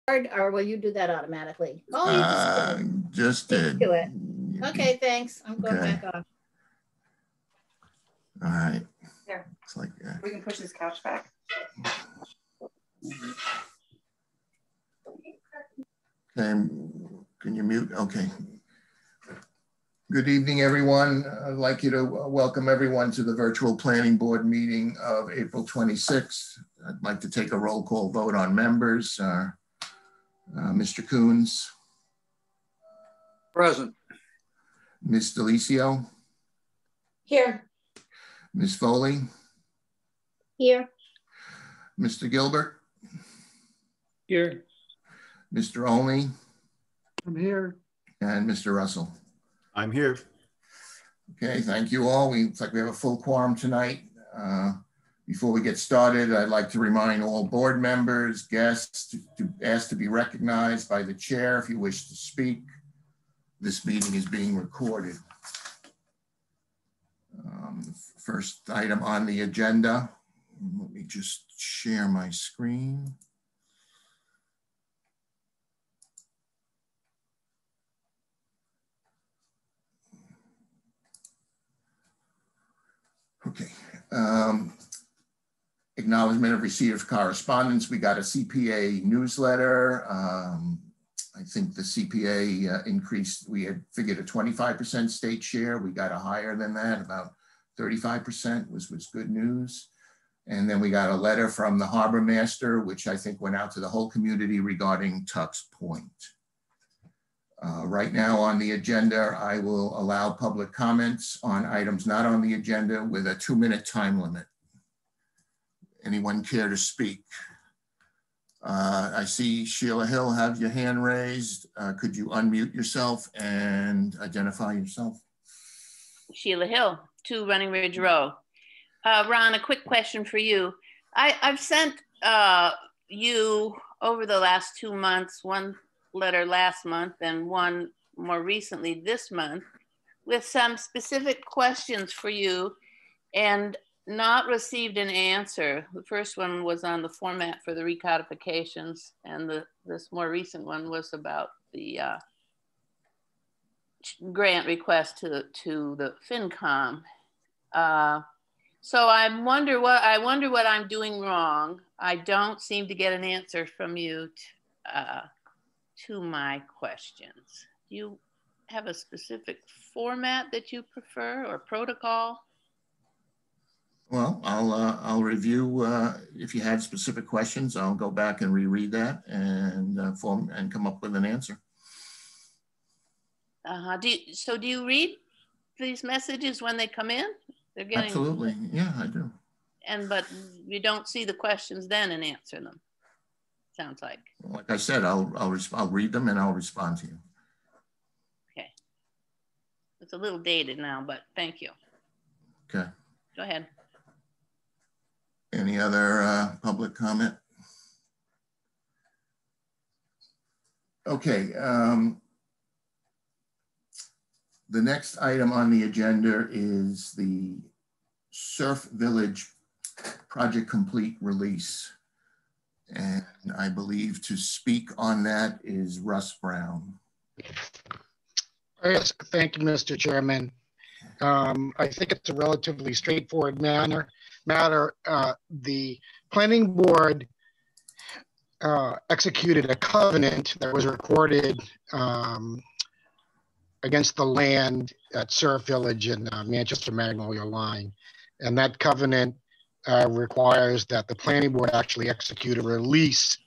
or will you do that automatically? Oh, you just did. Do it. Okay, thanks. I'm going back off. All right. There. It's like we can push this couch back. Okay, can you mute? Okay. Good evening, everyone. I'd like you to welcome everyone to the virtual planning board meeting of April 26th. I'd like to take a roll call vote on members. Mr. Coons. Present. Ms. Delicio. Here. Ms. Foley. Here. Mr. Gilbert. Here. Mr. Olney. I'm here. And Mr. Russell. I'm here. Okay, thank you all. Looks like we have a full quorum tonight. Before we get started, I'd like to remind all board members, guests, to ask to be recognized by the chair if you wish to speak. This meeting is being recorded. First item on the agenda. Let me just share my screen. Okay. Acknowledgement of receipt of correspondence. We got a CPA newsletter. I think the CPA increased. We had figured a 25% state share. We got a higher than that, about 35% was good news. And then we got a letter from the harbor master, which I think went out to the whole community regarding Tux Point. Right now on the agenda, I will allow public comments on items not on the agenda with a 2-minute time limit. Anyone care to speak? I see Sheila Hill have your hand raised. Could you unmute yourself and identify yourself? Sheila Hill, 2 Running Ridge Road. Ron, a quick question for you. I've sent you over the last 2 months, one letter last month and one more recently this month, with some specific questions for you and not received an answer. The first one was on the format for the recodifications, and this more recent one was about the grant request to the FinCom. So I wonder what I'm doing wrong. I don't seem to get an answer from you to my questions. Do you have a specific format that you prefer or protocol? Well, I'll review. If you had specific questions, I'll go back and reread that and come up with an answer. So do you read these messages when they come in? They're getting, absolutely, yeah, I do. But you don't see the questions then and answer them. Sounds like. Like I said, I'll read them and I'll respond to you. Okay. It's a little dated now, but thank you. Okay. Go ahead. Any other public comment? Okay. The next item on the agenda is the Surf Village Project Complete release. And I believe to speak on that is Russ Brown. Yes, thank you, Mr. Chairman. I think it's a relatively straightforward matter. The planning board executed a covenant that was recorded against the land at Surf Village and Manchester Magnolia Line. And that covenant requires that the planning board actually execute a release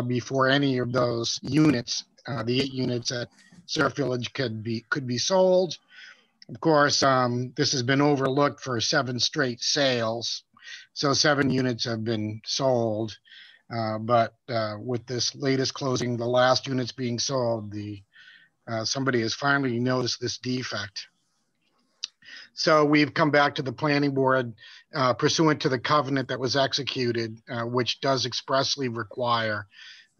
before any of those units, the 8 units at Surf Village could be sold. Of course, this has been overlooked for 7 straight sales. So 7 units have been sold. But with this latest closing, the last units being sold, somebody has finally noticed this defect. So we've come back to the planning board pursuant to the covenant that was executed, which does expressly require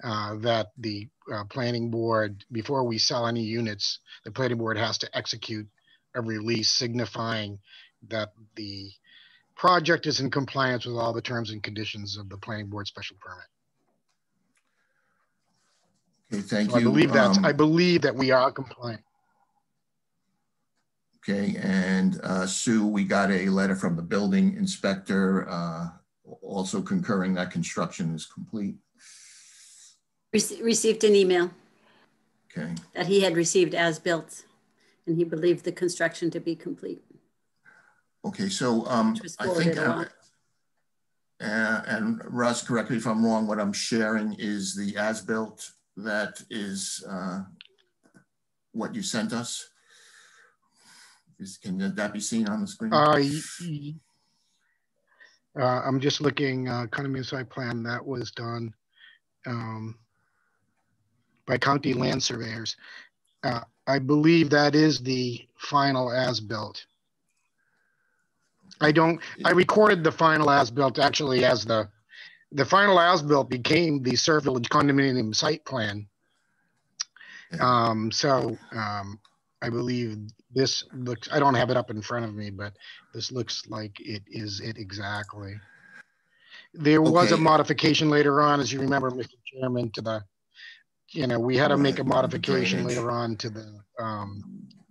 that the planning board, before we sell any units, the planning board has to execute a release signifying that the project is in compliance with all the terms and conditions of the planning board special permit. Okay, thank So you. I believe that we are compliant. Okay, and Sue, we got a letter from the building inspector also concurring that construction is complete. Received an email Okay. that he had received as built, and he believed the construction to be complete. Okay, so was I think, forwarded along. and Russ, correct me if I'm wrong, what I'm sharing is the as-built that is what you sent us. Can that be seen on the screen? I'm just looking, condominium site plan that was done by county land surveyors. I believe that is the final as-built. I recorded the final as-built actually as the final as-built became the Surf Village condominium site plan. I believe this looks, I don't have it up in front of me, but this looks like it is it exactly. There was a modification later on, as you remember, Mr. Chairman, to the, we had to make a modification later on to the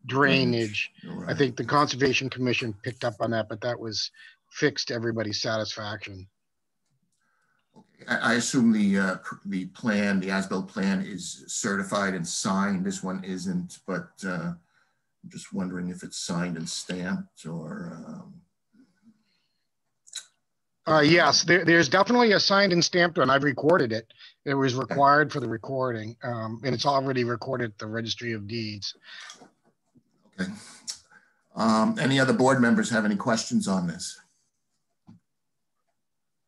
drainage. I think the Conservation Commission picked up on that, but that was fixed to everybody's satisfaction. I assume the plan, the as-built plan is certified and signed. This one isn't, but I'm just wondering if it's signed and stamped or. Yes, there's definitely a signed and stamped one. I've recorded it. It was required for the recording, and it's already recorded at the Registry of Deeds. Okay. Any other board members have any questions on this?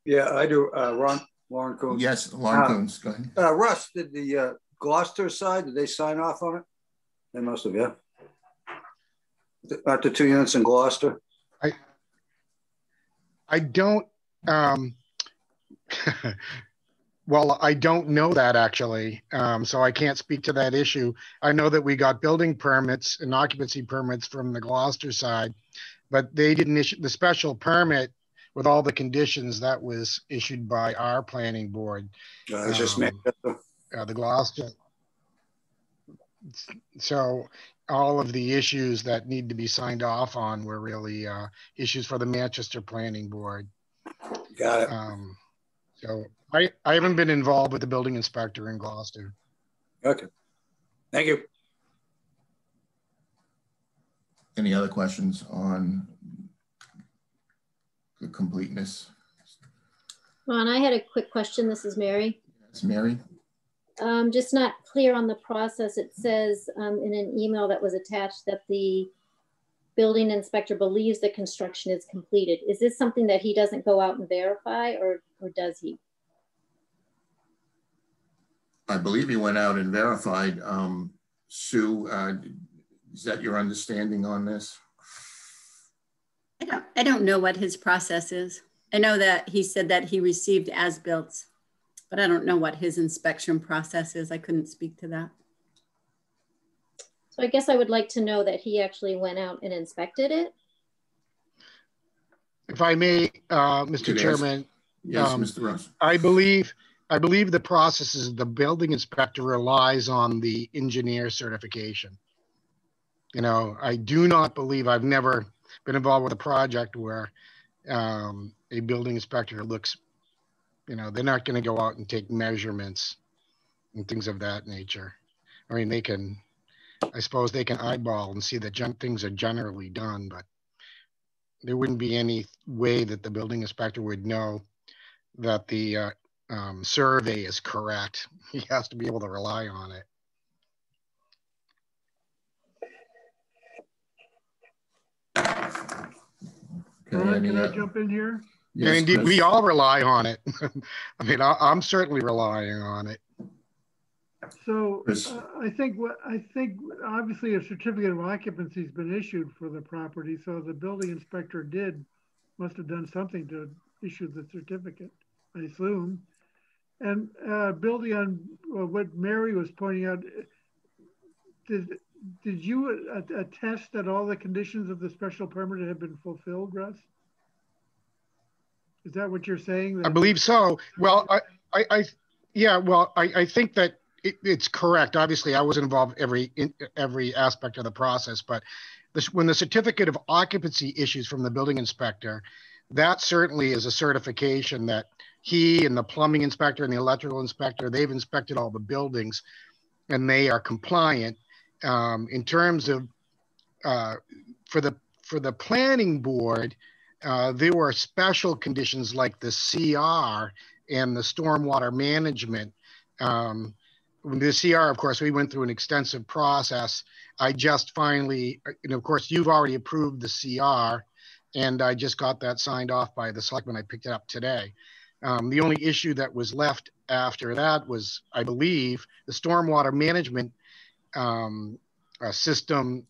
Yeah, I do. Lauren Coons. Yes, Lauren Coons, go ahead. Russ, did the Gloucester side, did they sign off on it? They must have, yeah. At the 2 units in Gloucester? I don't, well, I don't know that actually, so I can't speak to that issue. I know that we got building permits and occupancy permits from the Gloucester side, but they didn't issue the special permit with all the conditions that was issued by our planning board. It's just Manchester. The Gloucester. So all of the issues that need to be signed off on were really issues for the Manchester Planning Board. Got it. So I haven't been involved with the building inspector in Gloucester. Okay. Thank you. Any other questions on the completeness? Ron, I had a quick question. This is Mary. Yes, Mary. Just not clear on the process. It says in an email that was attached that the building inspector believes the construction is completed. Is this something that he doesn't go out and verify, or does he? I believe he went out and verified. Sue, is that your understanding on this? I don't know what his process is. I know that he said that he received as-built, but I don't know what his inspection process is. I couldn't speak to that. So I guess I would like to know that he actually went out and inspected it. If I may, Mr. Chairman. Yes, Mr. Ross. I believe the process is the building inspector relies on the engineer certification. I do not believe, I've never been involved with a project where a building inspector looks, they're not going to go out and take measurements and things of that nature. I mean, I suppose they can eyeball and see that things are generally done, but there wouldn't be any way that the building inspector would know that the survey is correct. He has to be able to rely on it. Can I jump in here? Yes, and indeed, Chris. we all rely on it. I mean, I'm certainly relying on it. So I think obviously a certificate of occupancy has been issued for the property. So the building inspector must have done something to issue the certificate, I assume. And building on what Mary was pointing out, did you attest that all the conditions of the special permit have been fulfilled, Russ? Is that what you're saying? I believe so. Well, I think that It's correct. Obviously, I was involved every aspect of the process, but when the certificate of occupancy issues from the building inspector, that certainly is a certification that he and the plumbing inspector and the electrical inspector, they've inspected all the buildings and they are compliant. In terms of for the planning board, there were special conditions like the CR and the stormwater management. The CR, of course, we went through an extensive process. I just finally, and of course, you've already approved the CR, and I just got that signed off by the selectmen. I picked it up today. The only issue that was left after that was, I believe, the stormwater management system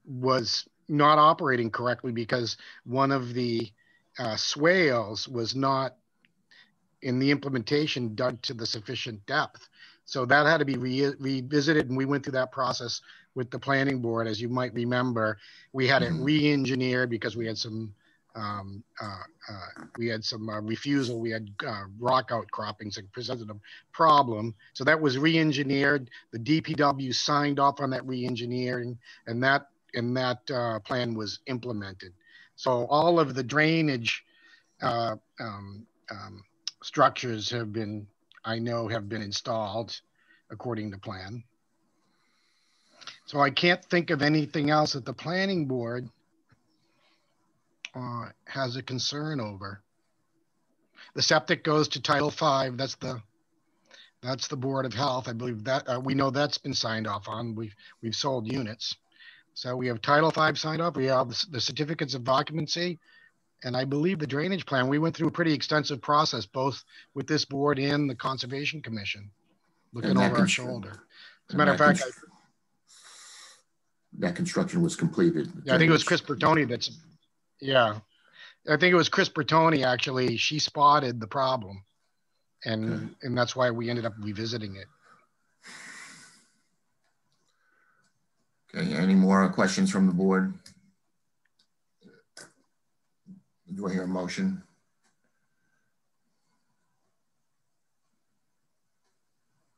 was not operating correctly because one of the swales was not in the implementation dug to the sufficient depth. So that had to be revisited, and we went through that process with the planning board. As you might remember, we had it re-engineered because we had some refusal. We had rock outcroppings that presented a problem. So that was re-engineered. The DPW signed off on that re-engineering, and that plan was implemented. So all of the drainage structures have been installed according to plan. So I can't think of anything else that the planning board has a concern over. The septic goes to Title V. That's the Board of Health. I believe that we know that's been signed off on. We've sold units. So we have Title V signed off. We have the certificates of occupancy. And I believe the drainage plan, we went through a pretty extensive process, both with this board and the Conservation Commission, looking over our shoulder. As a matter of fact, that construction was completed. Yeah, I think it was Chris Bertoni I think it was Chris Bertoni, actually. She spotted the problem. And that's why we ended up revisiting it. Okay, any more questions from the board? Do I hear a motion?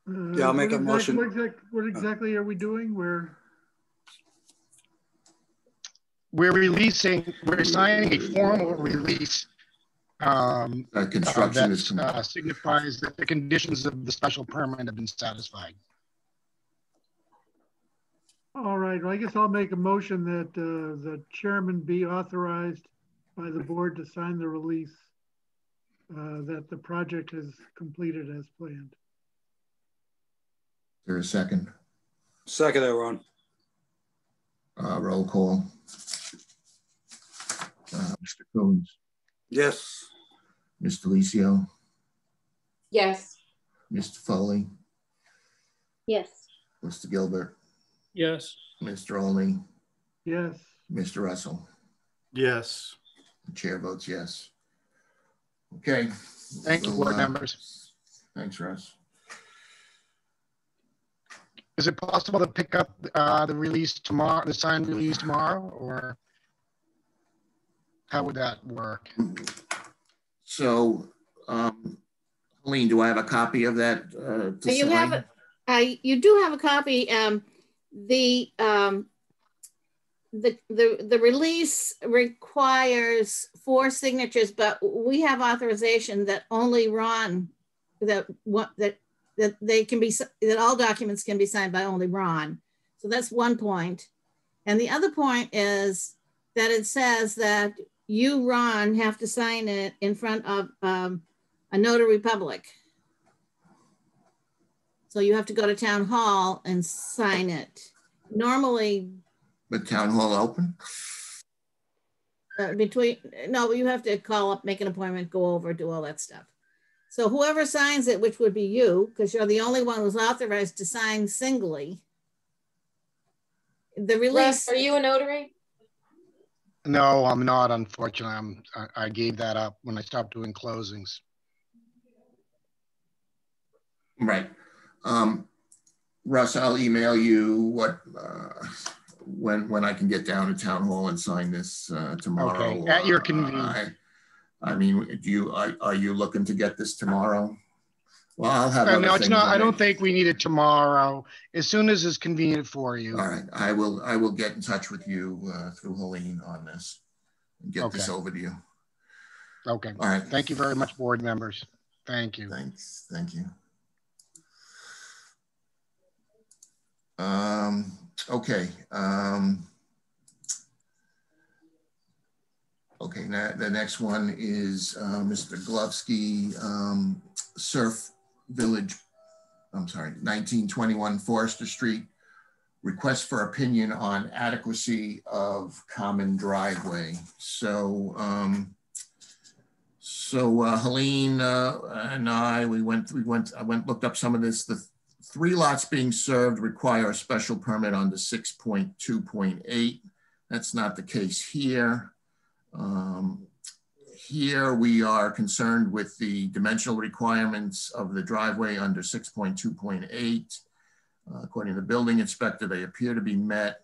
Yeah, I'll make a motion. What exactly are we doing? We're signing a formal release construction that signifies that the conditions of the special permit have been satisfied. All right, well, I guess I'll make a motion that the chairman be authorized by the board to sign the release that the project is completed as planned. Is there a second? Second, Ron. Roll call. Mr. Coons. Yes. Ms. Delicio. Yes. Mr. Foley. Yes. Mr. Gilbert. Yes. Mr. Olney. Yes. Mr. Russell. Yes. The chair votes yes. Okay. Thank you, board members. Thanks, Russ. Is it possible to pick up the release tomorrow, the signed release tomorrow, or how would that work? So, Helene, do I have a copy of that? You do have a copy. The release requires 4 signatures, but we have authorization that only Ron, that all documents can be signed by only Ron. So that's one point. And the other point is that it says that you, Ron, have to sign it in front of a notary public. So you have to go to town hall and sign it. Normally, But town hall open? No, you have to call up, make an appointment, go over, do all that stuff. So whoever signs it, which would be you, because you're the only one who's authorized to sign singly. The release. Russ, are you a notary? No, I'm not, unfortunately. I gave that up when I stopped doing closings. Right. Russ, I'll email you what when I can get down to town hall and sign this tomorrow. Okay, at your convenience. I mean, are you looking to get this tomorrow? Well, I'll have No, other it's things. not. I don't think we need it tomorrow. As soon as it's convenient for you. All right, I will get in touch with you through Helene on this and get this over to you. Okay. All right. Thank you very much, board members. Thank you. Thanks. Thank you. Okay. Okay, now the next one is Mr. Glovsky, Surf Village, I'm sorry, 1921 Forester Street, request for opinion on adequacy of common driveway. So, Helene and I, looked up some of this. The 3 lots being served require a special permit under 6.2.8. That's not the case here. Here we are concerned with the dimensional requirements of the driveway under 6.2.8. According to the building inspector, they appear to be met.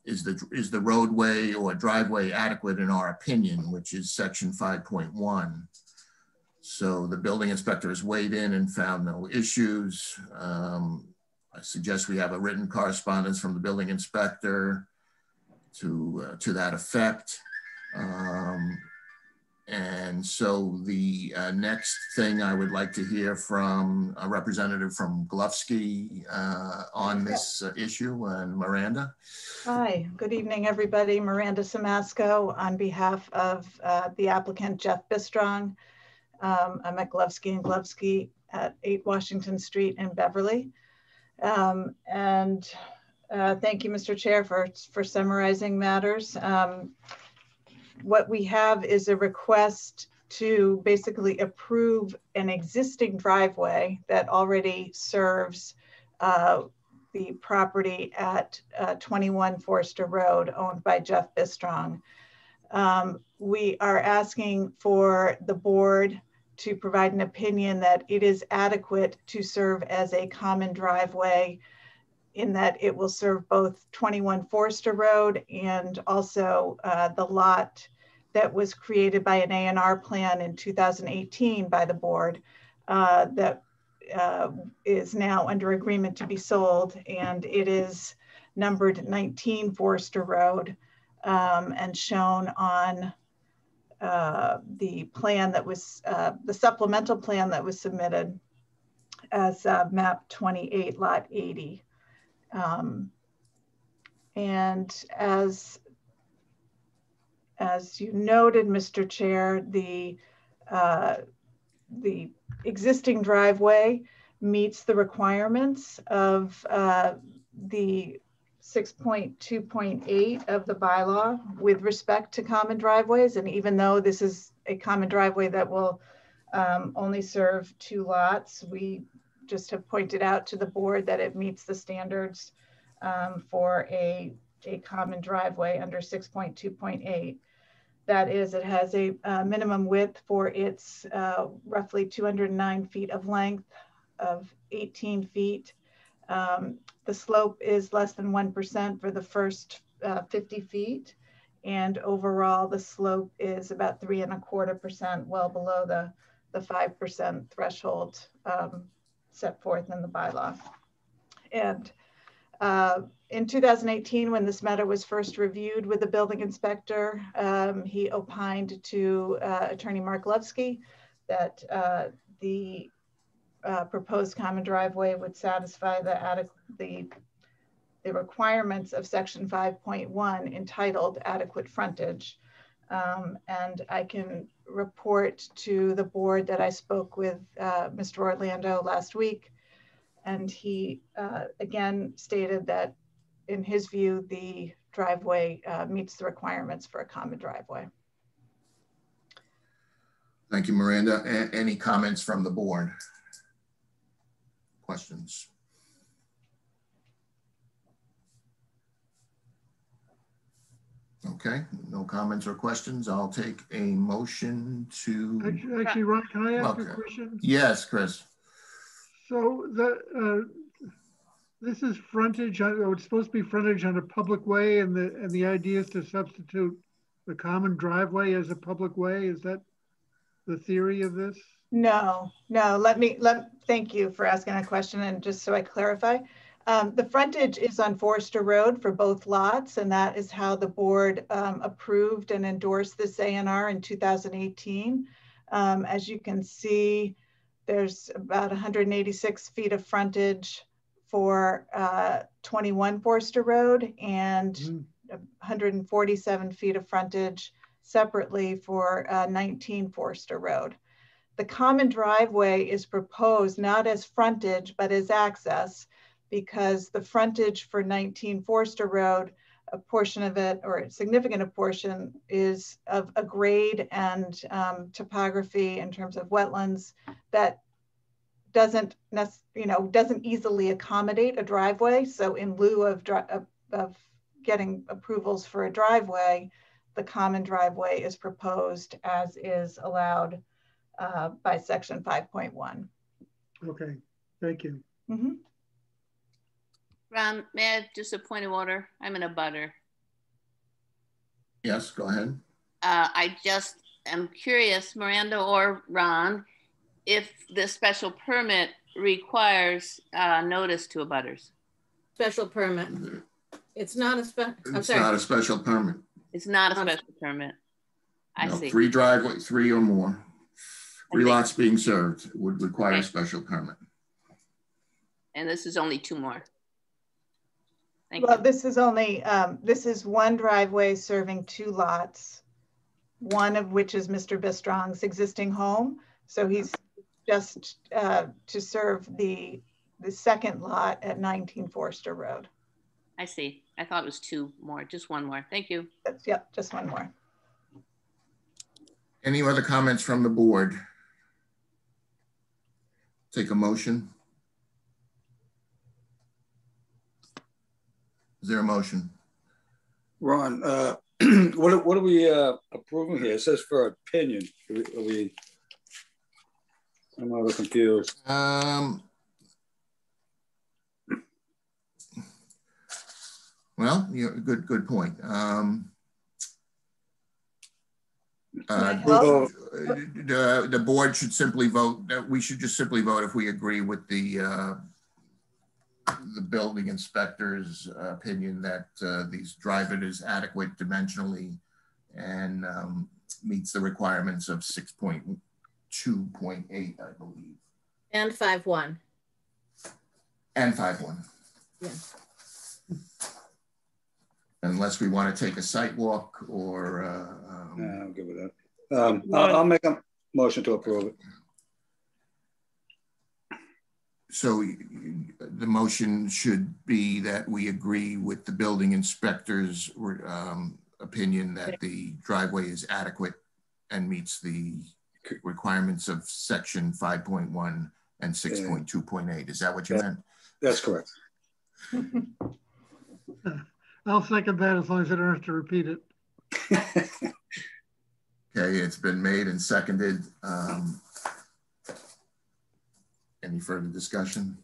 Is the roadway or driveway adequate in our opinion, which is section 5.1. So the building inspector has weighed in and found no issues. I suggest we have a written correspondence from the building inspector to that effect. And so the next thing I would like to hear from a representative from Glovsky on this issue, and Miranda. Hi, good evening, everybody. Miranda Samasco on behalf of the applicant, Jeff Bistrong. I'm at Glovsky & Glovsky at 8 Washington Street in Beverly. Thank you, Mr. Chair, for summarizing matters. What we have is a request to basically approve an existing driveway that already serves the property at 21 Forster Road, owned by Jeff Bistrong. We are asking for the board to provide an opinion that it is adequate to serve as a common driveway, in that it will serve both 21 Forster Road and also the lot that was created by an A&R plan in 2018 by the board that is now under agreement to be sold, and it is numbered 19 Forster Road and shown on the plan that was, the supplemental plan that was submitted as map 28 lot 80. And as you noted, Mr. Chair, the existing driveway meets the requirements of the 6.2.8 of the bylaw with respect to common driveways. And even though this is a common driveway that will only serve 2 lots, we just have pointed out to the board that it meets the standards for a common driveway under 6.2.8. That is, it has a minimum width for its roughly 209 feet of length of 18 feet. The slope is less than 1% for the first 50 feet. And overall, the slope is about 3.25%, well below the 5% threshold set forth in the bylaw. And in 2018, when this matter was first reviewed with the building inspector, he opined to Attorney Mark Levsky that the proposed common driveway would satisfy the requirements of section 5.1 entitled adequate frontage. And I can report to the board that I spoke with Mr. Orlando last week, and he again stated that in his view, the driveway meets the requirements for a common driveway. Thank you, Miranda. Any comments from the board? Questions? Okay, no comments or questions. I'll take a motion to... Actually, Ron, can I ask a question? Yes, Chris. So this is frontage, it's supposed to be frontage on a public way, and the idea is to substitute the common driveway as a public way. Is that the theory of this? No, thank you for asking that question. And just so I clarify, the frontage is on Forster Road for both lots, and that is how the board approved and endorsed this A&R in 2018. As you can see, there's about 186 feet of frontage for 21 Forster Road and 147 feet of frontage separately for 19 Forster Road. The common driveway is proposed not as frontage, but as access, because the frontage for 19 Forster Road, a portion of it, or a significant portion, is of a grade and topography in terms of wetlands that doesn't easily accommodate a driveway. So in lieu of getting approvals for a driveway, the common driveway is proposed as is allowed by section 5.1. Okay, thank you. Mm-hmm. Ron, may I have just a point of order? I'm in a butter. Yes, go ahead. I just am curious, Miranda or Ron, if the special permit requires notice to abutters. Special permit. It's not a special. It's not a special permit. It's not a special permit. I see. 3 driveways, 3 or more, 3 lots being served would require a special permit. And this is only 2 more. Thank Well, you. this is only, this is 1 driveway serving 2 lots, one of which is Mr. Bistrong's existing home. So he's just to serve the second lot at 19 Forster Road. I see. I thought it was 2 more, just 1 more. Thank you. Yep, just 1 more. Any other comments from the board? Take a motion. Is there a motion? Ron, what are we approving here? It says for opinion. I'm a little confused. Well, good point. The board should simply vote. We should just simply vote if we agree with the building inspector's opinion that these drive-it is adequate dimensionally and meets the requirements of 6.2.8, I believe. And 5.1. And 5.1. Yeah. Unless we want to take a site walk or. I'll give it that. I'll make a motion to approve it. So the motion should be that we agree with the building inspector's opinion that the driveway is adequate and meets the requirements of section 5.1 and 6.2.8. Is that what you meant? That's correct. I'll second that as long as I don't have to repeat it. Okay, it's been made and seconded. Any further discussion?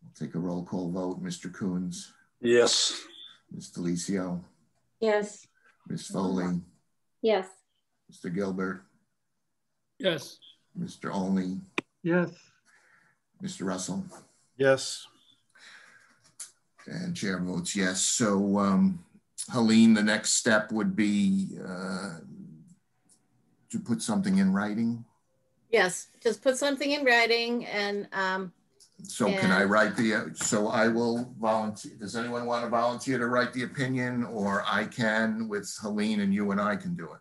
We'll take a roll call vote. Mr. Coons? Yes. Ms. Delicio? Yes. Ms. Foley? Yes. Mr. Gilbert? Yes. Mr. Olney? Yes. Mr. Russell? Yes. And chair votes yes. So Helene, the next step would be to put something in writing. Yes, just put something in writing and. So can I write so I will volunteer. Does anyone want to volunteer to write the opinion, or I can with Helene and you and I can do it?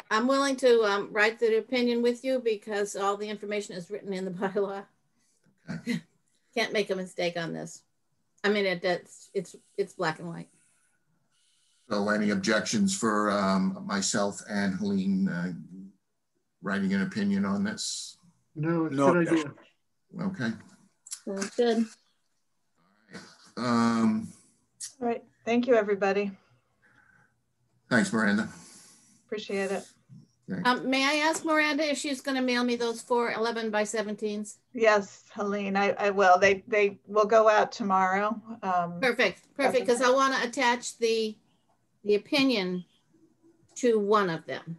I'm willing to write the opinion with you because all the information is written in the bylaw. Okay. Can't make a mistake on this. I mean, it's black and white. So any objections for myself and Helene writing an opinion on this? No, it's a good idea. Okay. Sounds good. All right. Thank you, everybody. Thanks, Miranda. Appreciate it. Okay. May I ask Miranda if she's going to mail me those 4 11 by 17s? Yes, Helene, I will. They will go out tomorrow. Perfect, because I want to attach the opinion to one of them.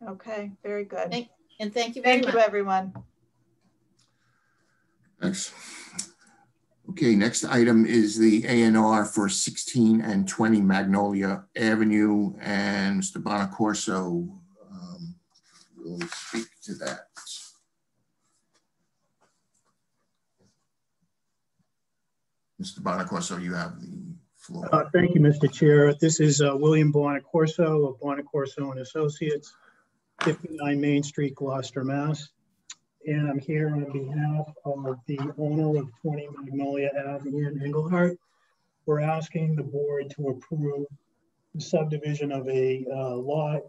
Okay, very good. And thank you very much. Thank you, everyone. Thanks. Okay, next item is the A&R for 16 and 20 Magnolia Avenue, and Mr. Bonacorso will speak to that. Mr. Bonacorso, you have the floor. Thank you, Mr. Chair. This is William Bonacorso of Bonacorso and Associates, 59 Main Street, Gloucester, Mass. And I'm here on behalf of the owner of 20 Magnolia Avenue in Englehart. We're asking the board to approve the subdivision of a lot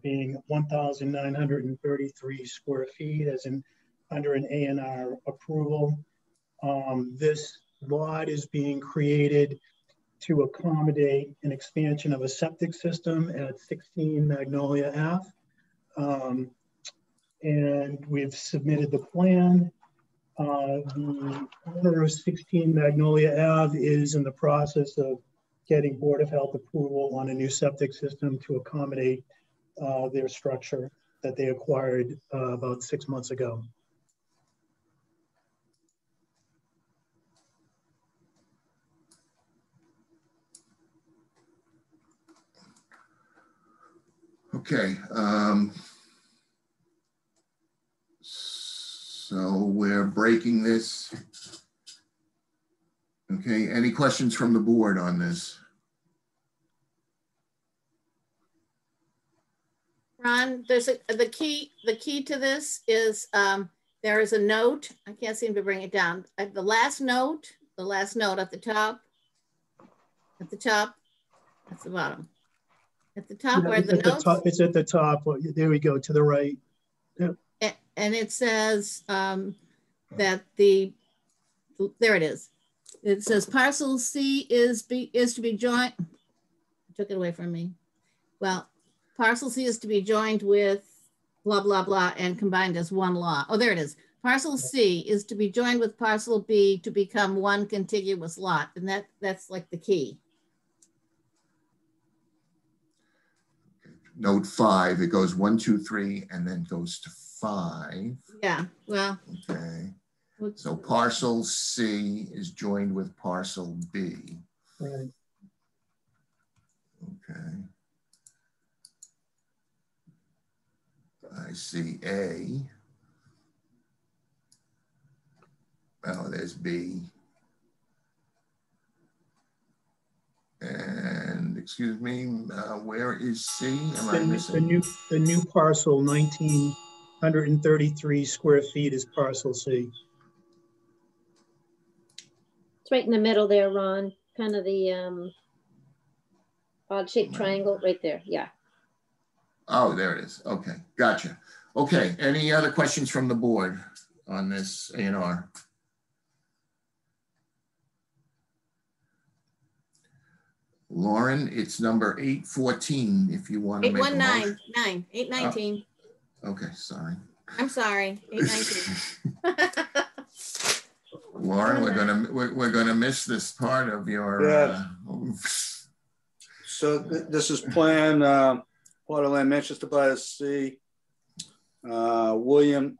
being 1,933 square feet as in under an A&R approval. This lot is being created to accommodate an expansion of a septic system at 16 Magnolia Ave. And we've submitted the plan. The owner of 16 Magnolia Ave is in the process of getting Board of Health approval on a new septic system to accommodate their structure that they acquired about 6 months ago. Okay. So we're breaking this. Okay, any questions from the board on this? Ron, there's the key to this is there is a note. I can't seem to bring it down. The last note at the top. At the top, that's the bottom. At the top where the notes. It's at the top. There we go, to the right. Yep. And it says that there it is. It says parcel C is to be joined. Took it away from me. Well, parcel C is to be joined with blah, blah, blah, and combined as one lot. Oh, there it is. Parcel C is to be joined with parcel B to become one contiguous lot. And that's like the key. Note 5, it goes 1, 2, 3, and then goes to 5. Yeah, well. Okay. So parcel C is joined with parcel B. Right. Okay. I see A. Oh, there's B. And excuse me, where is C? Am I missing? The new parcel, 1,933 square feet is parcel C. It's right in the middle there, Ron. Kind of the odd-shaped triangle right there. Yeah. Oh, there it is. Okay, gotcha. Okay, any other questions from the board on this A&R? Lauren, it's number 814 if you want to make a motion. 819. Oh, okay, sorry. I'm sorry, 819. Lauren, we're gonna miss this part of your. Yeah. So this is plan plot of land Manchester by the Sea. William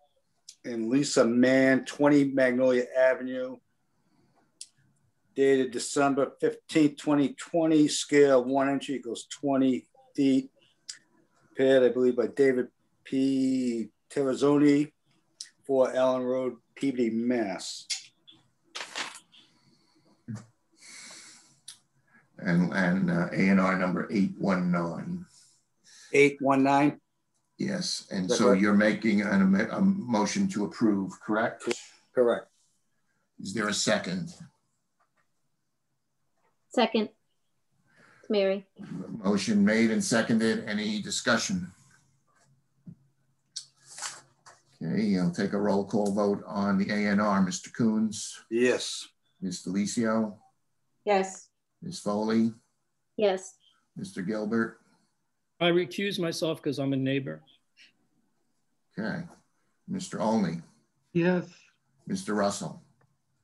and Lisa Mann, 20 Magnolia Avenue. Dated December 15th, 2020, scale 1 inch equals 20 feet. Prepared, I believe, by David P. Terrazzoni, 4 Allen Road, Peabody, Mass. And A&R number 819. 819? Yes, and so correct? You're making a motion to approve, correct? Correct. Is there a second? Second, Mary. Motion made and seconded. Any discussion? Okay, I'll take a roll call vote on the A&R. Mr. Coons? Yes. Ms. Delicio? Yes. Ms. Foley? Yes. Mr. Gilbert? I recuse myself because I'm a neighbor. Okay. Mr. Olney? Yes. Mr. Russell?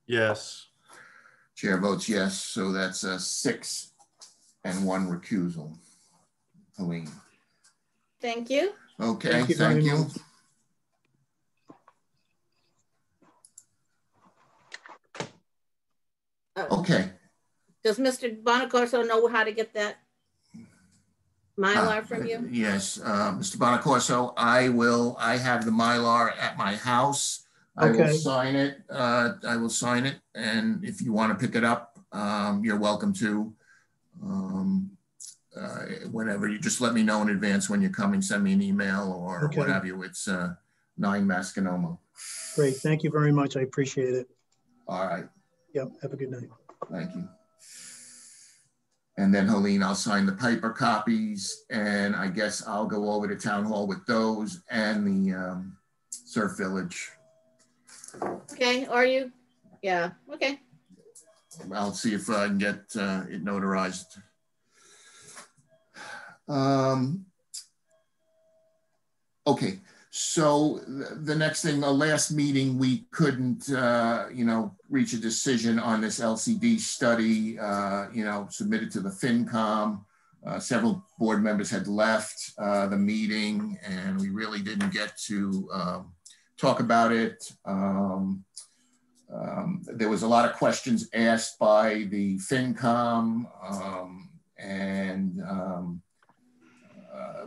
Yes. Chair votes yes, so that's a 6 and 1 recusal. Helene. Thank you. Okay, thank very you. much. Okay. Does Mr. Bonacorso know how to get that Mylar from you? Yes, Mr. Bonacorso, I have the Mylar at my house. I will Okay. sign it. And if you want to pick it up, you're welcome to. Whenever, you just let me know in advance when you're coming, send me an email or Okay. what have you. It's 9 Mascanoma. Great. Thank you very much. I appreciate it. All right. Yep. Have a good night. Thank you. And then Helene, I'll sign the paper copies, and I guess I'll go over to Town Hall with those and the Surf Village. Okay, are you? Yeah, okay. I'll see if I can get it notarized. Okay, so the next thing, the last meeting, we couldn't, reach a decision on this LCD study, submitted to the FinCom. Several board members had left the meeting, and we really didn't get to talk about it. There was a lot of questions asked by the FinCom,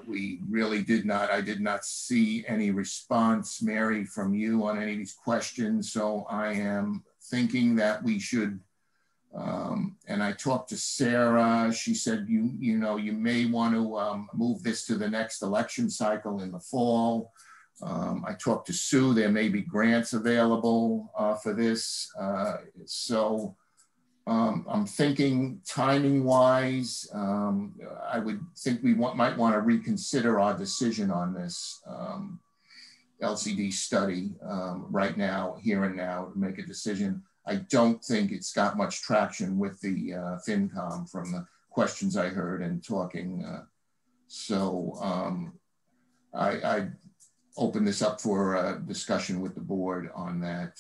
we really I did not see any response, Mary, from you on any of these questions. So I am thinking that we should, and I talked to Sarah, she said, you may want to move this to the next election cycle in the fall. I talked to Sue, there may be grants available for this. I'm thinking timing wise, I would think we might want to reconsider our decision on this LCD study right now, here and now, to make a decision. I don't think it's got much traction with the FinCom from the questions I heard and talking. I open this up for a discussion with the board on that.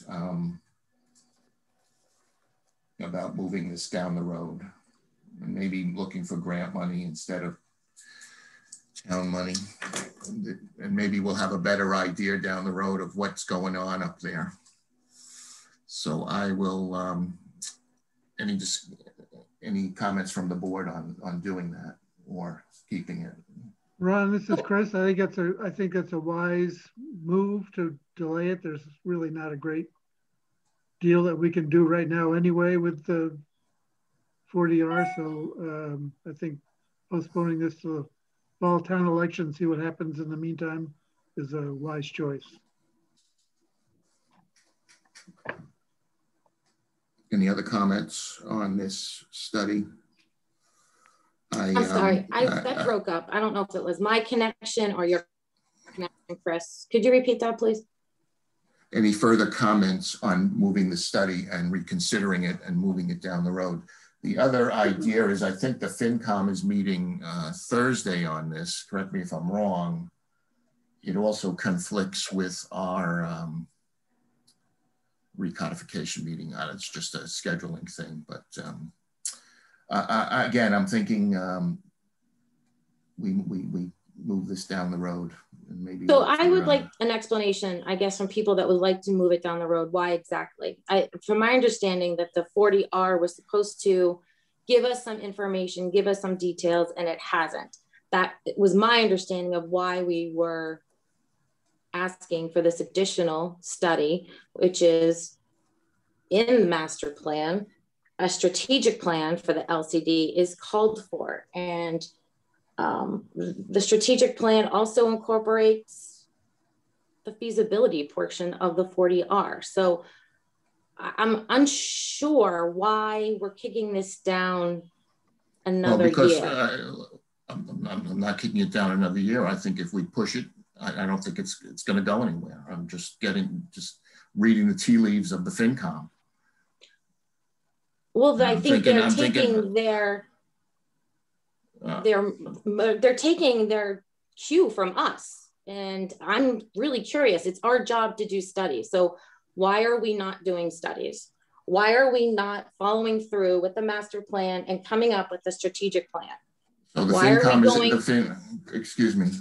About moving this down the road and maybe looking for grant money instead of town money. And maybe we'll have a better idea down the road of what's going on up there. So I will, any comments from the board on doing that or keeping it? Ron, this is Chris. I think it's a wise move to delay it. There's really not a great deal that we can do right now anyway with the 40R. So I think postponing this to the fall town election, see what happens in the meantime, is a wise choice. Any other comments on this study? I'm sorry, that broke up. I don't know if it was my connection or your connection, Chris. Could you repeat that, please? Any further comments on moving the study and reconsidering it and moving it down the road? The other idea is, I think the FinCom is meeting Thursday on this. Correct me if I'm wrong. It also conflicts with our recodification meeting. It's just a scheduling thing. But again, I'm thinking we move this down the road. And maybe so I would like an explanation, I guess, from people that would like to move it down the road. Why exactly? From my understanding that the 40R was supposed to give us some information, give us some details, and it hasn't. That was my understanding of why we were asking for this additional study, which is in the master plan. A strategic plan for the LCD is called for, and the strategic plan also incorporates the feasibility portion of the 40R. So I'm unsure why we're kicking this down another year. I'm not kicking it down another year. I think if we push it, I don't think it's going to go anywhere. I'm just reading the tea leaves of the FinCom. Well, I think they're taking they're taking their cue from us, and I'm really curious. It's our job to do studies. So why are we not doing studies? Why are we not following through with the master plan and coming up with a strategic plan? So the why FinCom are we going? excuse me.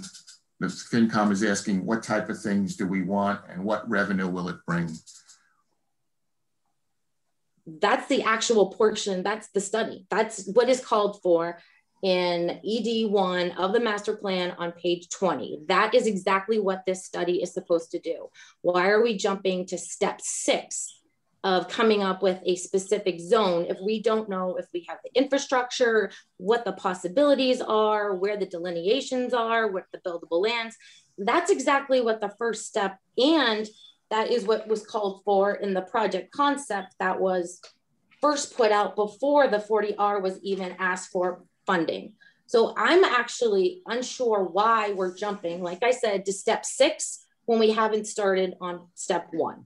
The FinCom is asking what type of things do we want and what revenue will it bring? That's the actual portion. That's the study. That's what is called for in ED1 of the master plan on page 20. That is exactly what this study is supposed to do. Why are we jumping to step 6 of coming up with a specific zone if we don't know if we have the infrastructure, what the possibilities are, where the delineations are, what the buildable lands? That's exactly what the first step, and that is what was called for in the project concept that was first put out before the 40R was even asked for funding. So I'm actually unsure why we're jumping, like I said, to step 6 when we haven't started on step 1.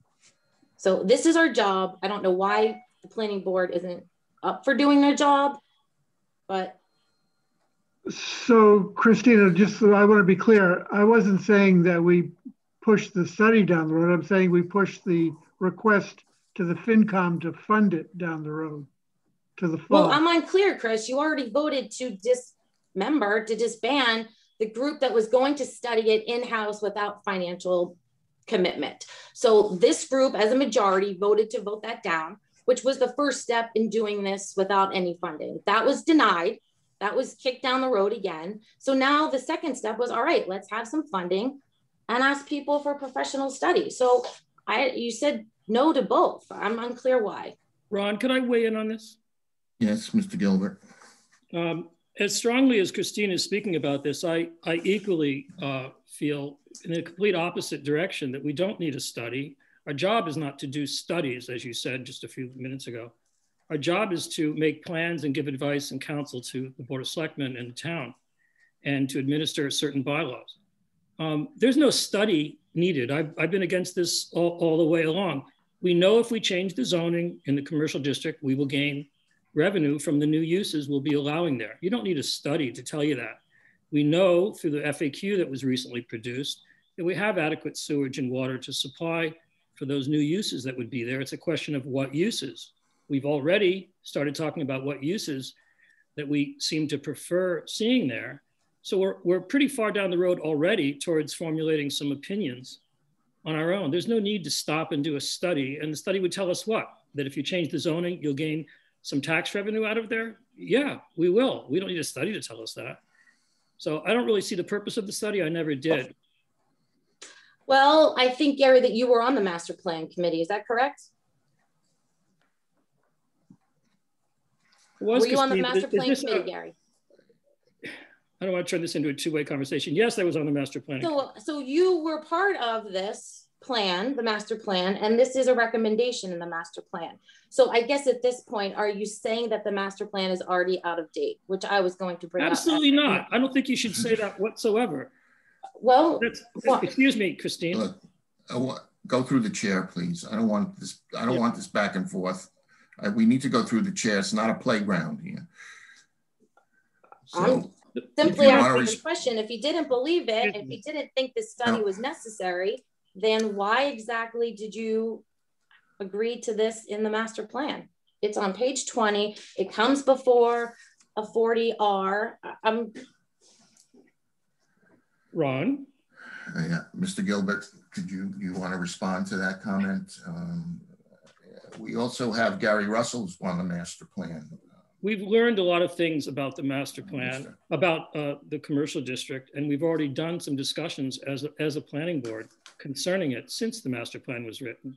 So this is our job. I don't know why the planning board isn't up for doing their job, but. So Christina, just so I want to be clear, I wasn't saying that we push the study down the road. I'm saying we push the request to the FinCom to fund it down the road to the fall. Well, I'm unclear, Chris. You already voted to disband the group that was going to study it in-house without financial commitment. So this group as a majority voted to vote that down, which was the first step in doing this without any funding. That was denied. That was kicked down the road again. So now the second step was, all right, let's have some funding and ask people for professional study. So you said no to both. I'm unclear why. Ron, could I weigh in on this? Yes, Mr. Gilbert. As strongly as Christine is speaking about this, I equally feel in a complete opposite direction that we don't need a study. Our job is not to do studies, as you said just a few minutes ago. Our job is to make plans and give advice and counsel to the Board of Selectmen and the town and to administer certain bylaws. There's no study needed. I've been against this all the way along. We know if we change the zoning in the commercial district, we will gain revenue from the new uses we'll be allowing there. You don't need a study to tell you that. We know through the FAQ that was recently produced that we have adequate sewage and water to supply for those new uses that would be there. It's a question of what uses. We've already started talking about what uses that we seem to prefer seeing there. So we're pretty far down the road already towards formulating some opinions on our own. There's no need to stop and do a study. And the study would tell us what? That if you change the zoning, you'll gain some tax revenue out of there? Yeah, we will. We don't need a study to tell us that. So I don't really see the purpose of the study. I never did. Well, I think, Gary, that you were on the master plan committee. Is that correct? Were you on the master plan committee, Gary? I don't want to turn this into a two-way conversation. Yes, I was on the master plan. So you were part of this plan, the master plan, and this is a recommendation in the master plan. So I guess at this point, are you saying that the master plan is already out of date, which I was going to bring up? Absolutely not. I don't think you should say that whatsoever. Well, excuse me, Christine. Look, go through the chair, please. I don't want this. I don't want this back and forth. We need to go through the chair. It's not a playground here. So, simply asking the question, if you didn't believe it, if you didn't think this study was necessary, then why exactly did you agree to this in the master plan? It's on page 20. It comes before a 40R. Ron? Yeah, Mr. Gilbert, could you want to respond to that comment? We also have Gary Russell's on the master plan. We've learned a lot of things about the master plan, about the commercial district, and we've already done some discussions as a planning board concerning it since the master plan was written.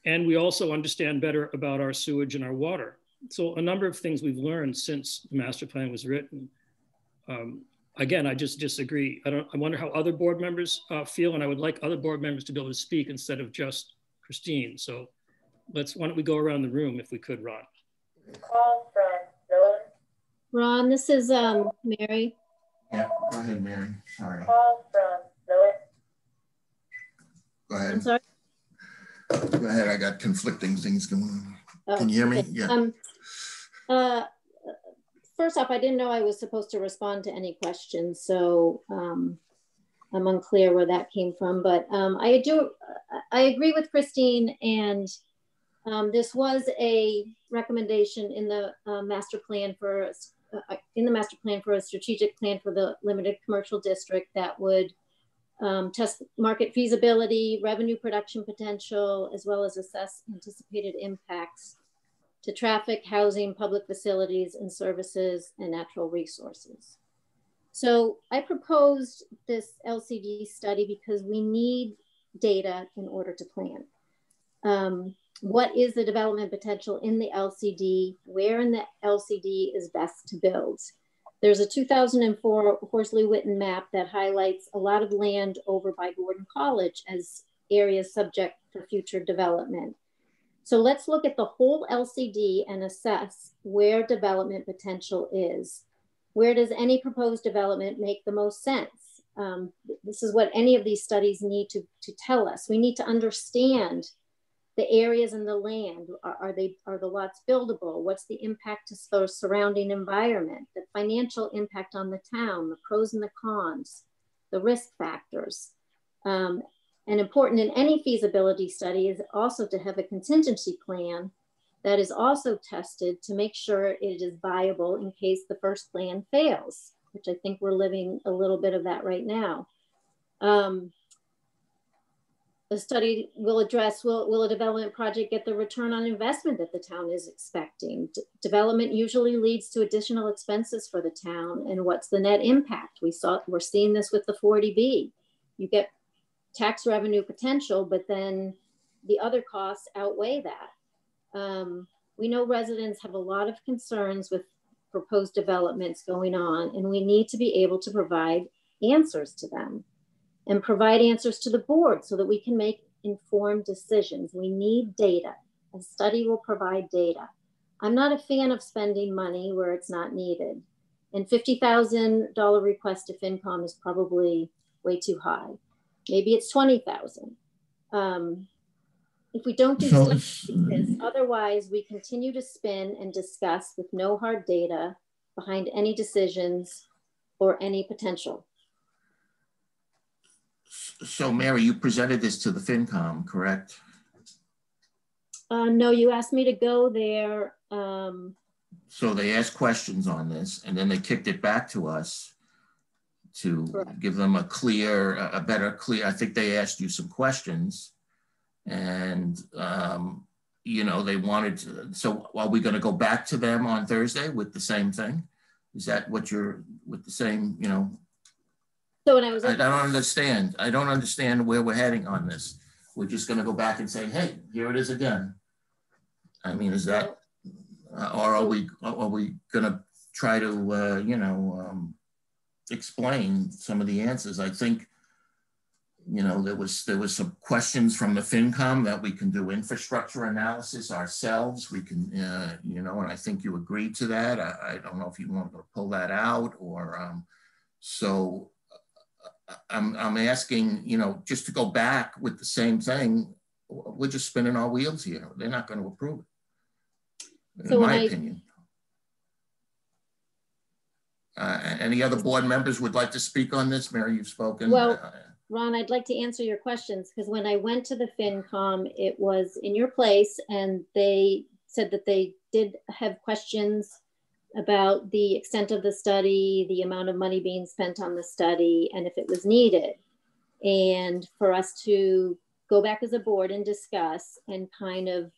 And we also understand better about our sewage and our water. So a number of things we've learned since the master plan was written. Again, I just disagree. I wonder how other board members feel, and I would like other board members to be able to speak instead of just Christine. So why don't we go around the room if we could, Ron? Call from Ron, this is Mary. Yeah, go ahead, Mary. Sorry. Call from Lois. Go ahead. I'm sorry. Go ahead. I got conflicting things going on. Oh, can you hear me? Okay. Yeah. First off, I didn't know I was supposed to respond to any questions, so I'm unclear where that came from. But I agree with Christine, and this was a recommendation in the master plan for a strategic plan for the limited commercial district that would test market feasibility, revenue production potential, as well as assess anticipated impacts to traffic, housing, public facilities and services, and natural resources. So I proposed this LCD study because we need data in order to plan. What is the development potential in the LCD? Where in the LCD is best to build? There's a 2004 Horsley-Witten map that highlights a lot of land over by Gordon College as areas subject for future development. So let's look at the whole LCD and assess where development potential is. Where does any proposed development make the most sense? This is what any of these studies need to tell us. We need to understand the areas in the land. Are the lots buildable? What's the impact to the surrounding environment? The financial impact on the town, the pros and the cons, the risk factors. And important in any feasibility study is also to have a contingency plan that is also tested to make sure it is viable in case the first plan fails, which I think we're living a little bit of that right now. The study will address, will a development project get the return on investment that the town is expecting? Development usually leads to additional expenses for the town, and what's the net impact? We're seeing this with the 40B. You get tax revenue potential, but then the other costs outweigh that. We know residents have a lot of concerns with proposed developments going on, and we need to be able to provide answers to them and provide answers to the board so that we can make informed decisions. We need data. A study will provide data. I'm not a fan of spending money where it's not needed. And $50,000 request to FinCom is probably way too high. Maybe it's 20,000. If we don't do studies like this, otherwise we continue to spin and discuss with no hard data behind any decisions or any potential. So Mary, you presented this to the FinCom, correct? No, you asked me to go there. So they asked questions on this and then they kicked it back to us to give them a better clear, I think they asked you some questions and, you know, they wanted to, so are we gonna go back to them on Thursday with the same thing? Is that what you're, with the same, you know? So when I was, I don't understand. I don't understand where we're heading on this. We're just gonna go back and say, hey, here it is again. I mean, is that, or are we gonna try to, you know, explain some of the answers? I think, you know, there was some questions from the FinCom that we can do infrastructure analysis ourselves. We can, you know, and I think you agreed to that. I don't know if you want to pull that out or, so I'm asking, you know, just to go back with the same thing. We're just spinning our wheels here. They're not going to approve it, in my opinion. Any other board members would like to speak on this? Mary, you've spoken. Well, Ron, I'd like to answer your questions because when I went to the FinCom, it was in your place and they said that they did have questions about the extent of the study, the amount of money being spent on the study, and if it was needed. And for us to go back as a board and discuss and kind of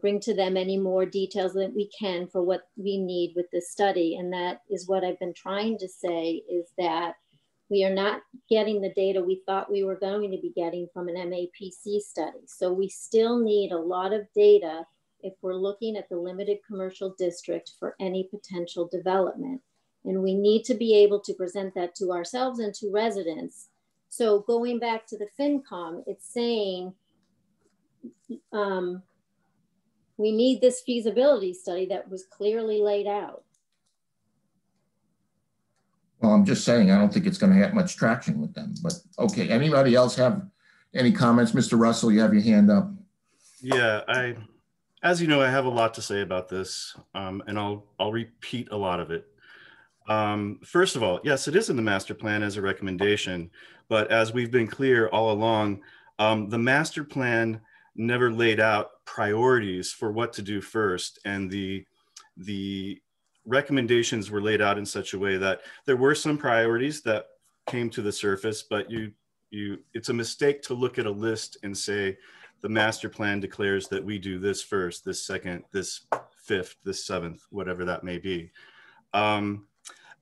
bring to them any more details that we can for what we need with this study. And that is what I've been trying to say, is that we are not getting the data we thought we were going to be getting from an MAPC study. So we still need a lot of data if we're looking at the limited commercial district for any potential development. And we need to be able to present that to ourselves and to residents. So going back to the FinCom, it's saying, we need this feasibility study that was clearly laid out. Well, I'm just saying, I don't think it's going to have much traction with them, but okay. Anybody else have any comments? Mr. Russell, you have your hand up. Yeah, as you know, I have a lot to say about this, and I'll repeat a lot of it. First of all, yes, it is in the master plan as a recommendation, but as we've been clear all along, the master plan never laid out priorities for what to do first, and the recommendations were laid out in such a way that there were some priorities that came to the surface, but you it's a mistake to look at a list and say, the master plan declares that we do this first, this second, this fifth, this seventh, whatever that may be.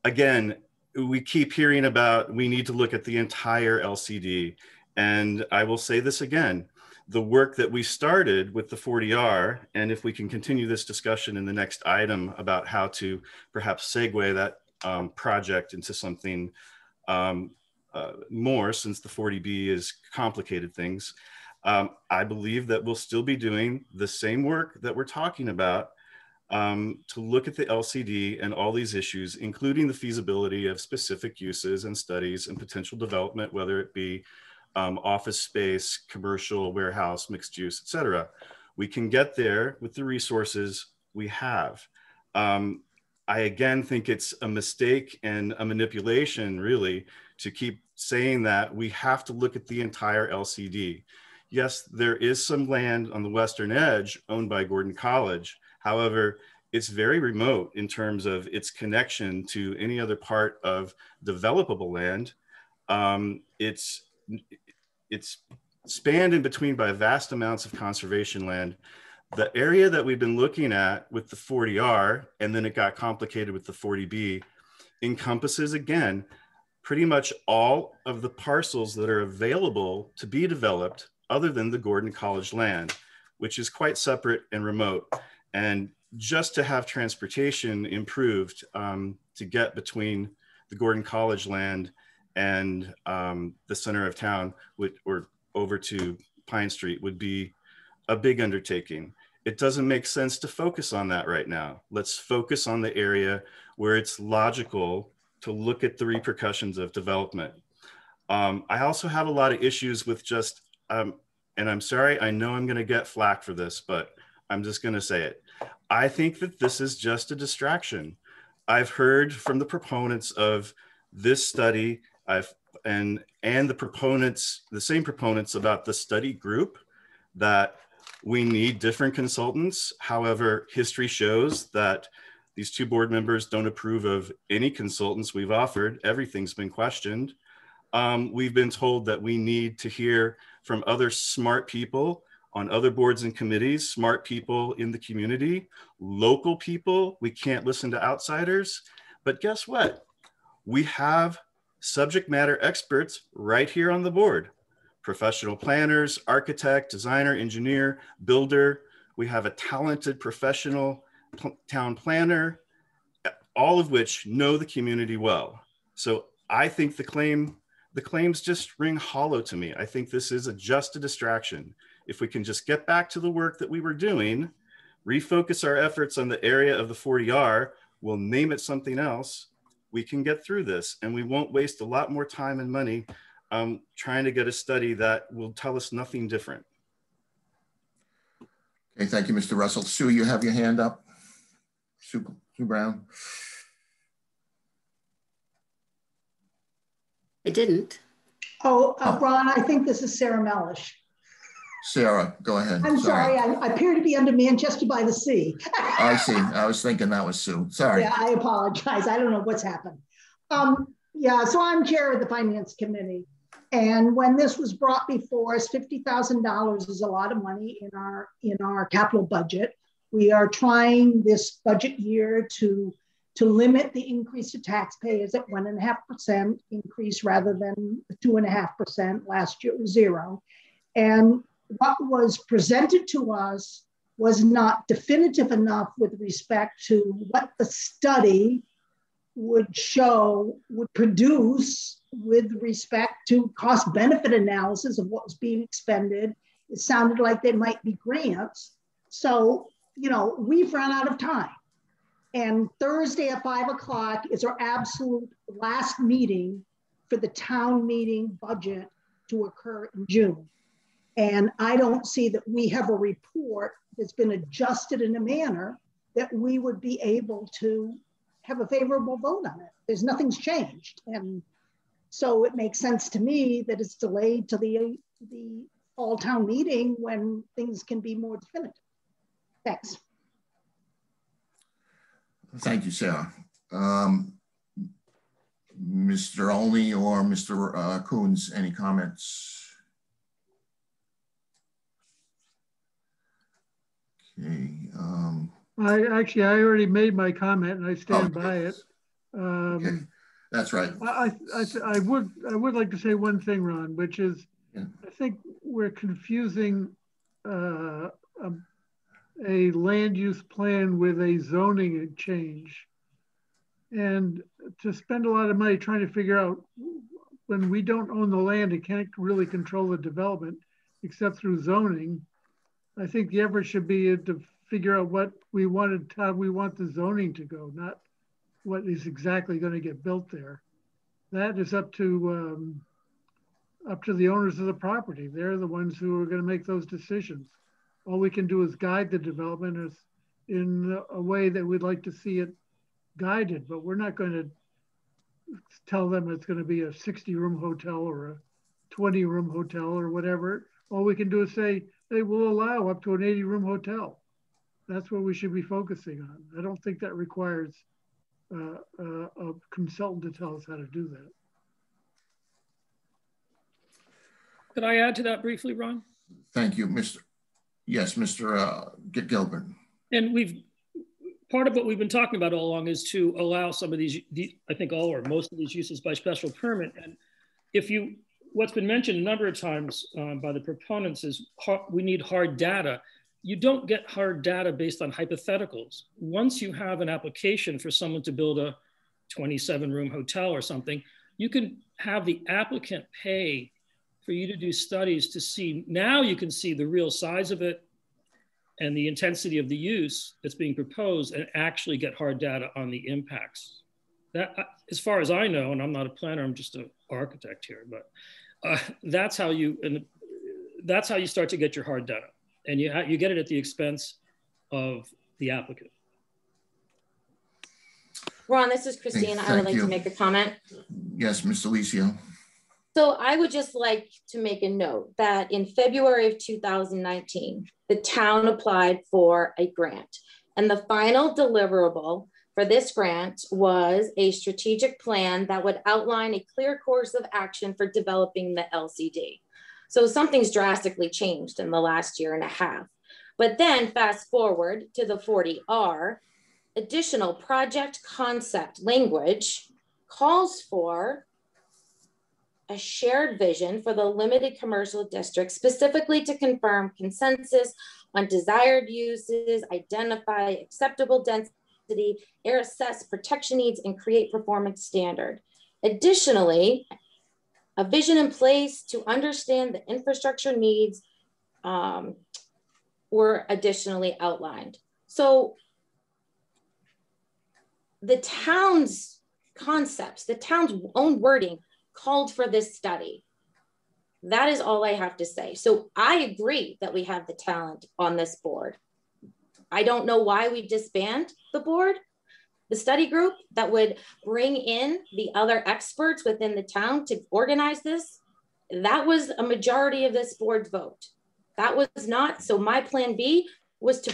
Again, we keep hearing about, we need to look at the entire LCD. And I will say this again, the work that we started with the 40R, and if we can continue this discussion in the next item about how to perhaps segue that project into something more, since the 40B is complicated things, I believe that we'll still be doing the same work that we're talking about to look at the LCD and all these issues, including the feasibility of specific uses and studies and potential development, whether it be office space, commercial, warehouse, mixed use, et cetera. We can get there with the resources we have. I again think it's a mistake and a manipulation, really, to keep saying that we have to look at the entire LCD. Yes, there is some land on the western edge owned by Gordon College. However, it's very remote in terms of its connection to any other part of developable land. It's spanned in between by vast amounts of conservation land. The area that we've been looking at with the 40R, and then it got complicated with the 40B, encompasses, again, pretty much all of the parcels that are available to be developed other than the Gordon College land, which is quite separate and remote. And just to have transportation improved to get between the Gordon College land and the center of town or over to Pine Street would be a big undertaking. It doesn't make sense to focus on that right now. Let's focus on the area where it's logical to look at the repercussions of development. I also have a lot of issues with just, and I'm sorry, I know I'm gonna get flack for this, but I'm just gonna say it. I think that this is just a distraction. I've heard from the proponents of this study, and the proponents, the same proponents about the study group, that we need different consultants. However, history shows that these two board members don't approve of any consultants we've offered. Everything's been questioned. We've been told that we need to hear from other smart people on other boards and committees, smart people in the community, local people. We can't listen to outsiders. But guess what? We have subject matter experts right here on the board. Professional planners, architect, designer, engineer, builder. We have a talented professional town planner, all of which know the community well. So I think the claims just ring hollow to me. I think this is just a distraction. If we can just get back to the work that we were doing, refocus our efforts on the area of the 40R, we'll name it something else, we can get through this, and we won't waste a lot more time and money trying to get a study that will tell us nothing different. Okay, thank you, Mr. Russell. Sue, you have your hand up. Sue Brown. I didn't. Oh, Ron, I think this is Sarah Mellish. Sarah, go ahead. I'm sorry. I appear to be under Manchester by the Sea. I see. I was thinking that was Sue. Sorry. Yeah, I apologize. I don't know what's happened. Yeah, so I'm chair of the Finance Committee. And when this was brought before us, $50,000 is a lot of money in our capital budget. We are trying this budget year to limit the increase to taxpayers at 1.5% increase rather than 2.5%. Last year it was 0. And what was presented to us was not definitive enough with respect to what the study would produce with respect to cost benefit analysis of what was being expended. It sounded like there might be grants. So, you know, we've run out of time. And Thursday at 5 o'clock is our absolute last meeting for the town meeting budget to occur in June. And I don't see that we have a report that's been adjusted in a manner that we would be able to have a favorable vote on it. There's nothing's changed. And so it makes sense to me that it's delayed to the fall town meeting when things can be more definitive. Thanks. Thank you, Sarah. Mr. Olney or Mr. Coons, any comments? Okay. I already made my comment and I stand by it. Okay. That's right. I would like to say one thing, Ron, which is I think we're confusing a land use plan with a zoning change. And to spend a lot of money trying to figure out when we don't own the land and can't really control the development except through zoning, I think the effort should be to figure out what we wanted, how we want the zoning to go, not what is exactly going to get built there. That is up to the owners of the property. They're the ones who are going to make those decisions. All we can do is guide the development in a way that we'd like to see it guided, but we're not going to tell them it's going to be a 60-room hotel or a 20-room hotel or whatever. All we can do is say they will allow up to an 80-room hotel. That's what we should be focusing on. I don't think that requires a consultant to tell us how to do that. Could I add to that briefly, Ron? Thank you, Mr. Yes, Mr. Gilbert. And part of what we've been talking about all along is to allow some of these, I think all or most of these uses by special permit. And what's been mentioned a number of times by the proponents is we need hard data. You don't get hard data based on hypotheticals. Once you have an application for someone to build a 27-room hotel or something, you can have the applicant pay for you to do studies to see, now you can see the real size of it and the intensity of the use that's being proposed and actually get hard data on the impacts. That, as far as I know, and I'm not a planner, I'm just an architect here, but that's how you start to get your hard data. And you get it at the expense of the applicant. Ron, this is Christine. I would like to make a comment. Yes, Mr. Licio. So I would just like to make a note that in February of 2019, the town applied for a grant. And the final deliverable for this grant was a strategic plan that would outline a clear course of action for developing the LCD. So something's drastically changed in the last year and a half. But then fast forward to the 40R, additional project concept language calls for a shared vision for the limited commercial district, specifically to confirm consensus on desired uses, identify acceptable density, assess protection needs, and create performance standard. Additionally, a vision in place to understand the infrastructure needs were additionally outlined. So the town's concepts, the town's own wording called for this study. That is all I have to say. So I agree that we have the talent on this board. I don't know why we disband the board, the study group that would bring in the other experts within the town to organize this. That was a majority of this board's vote. That was not, so my plan B was to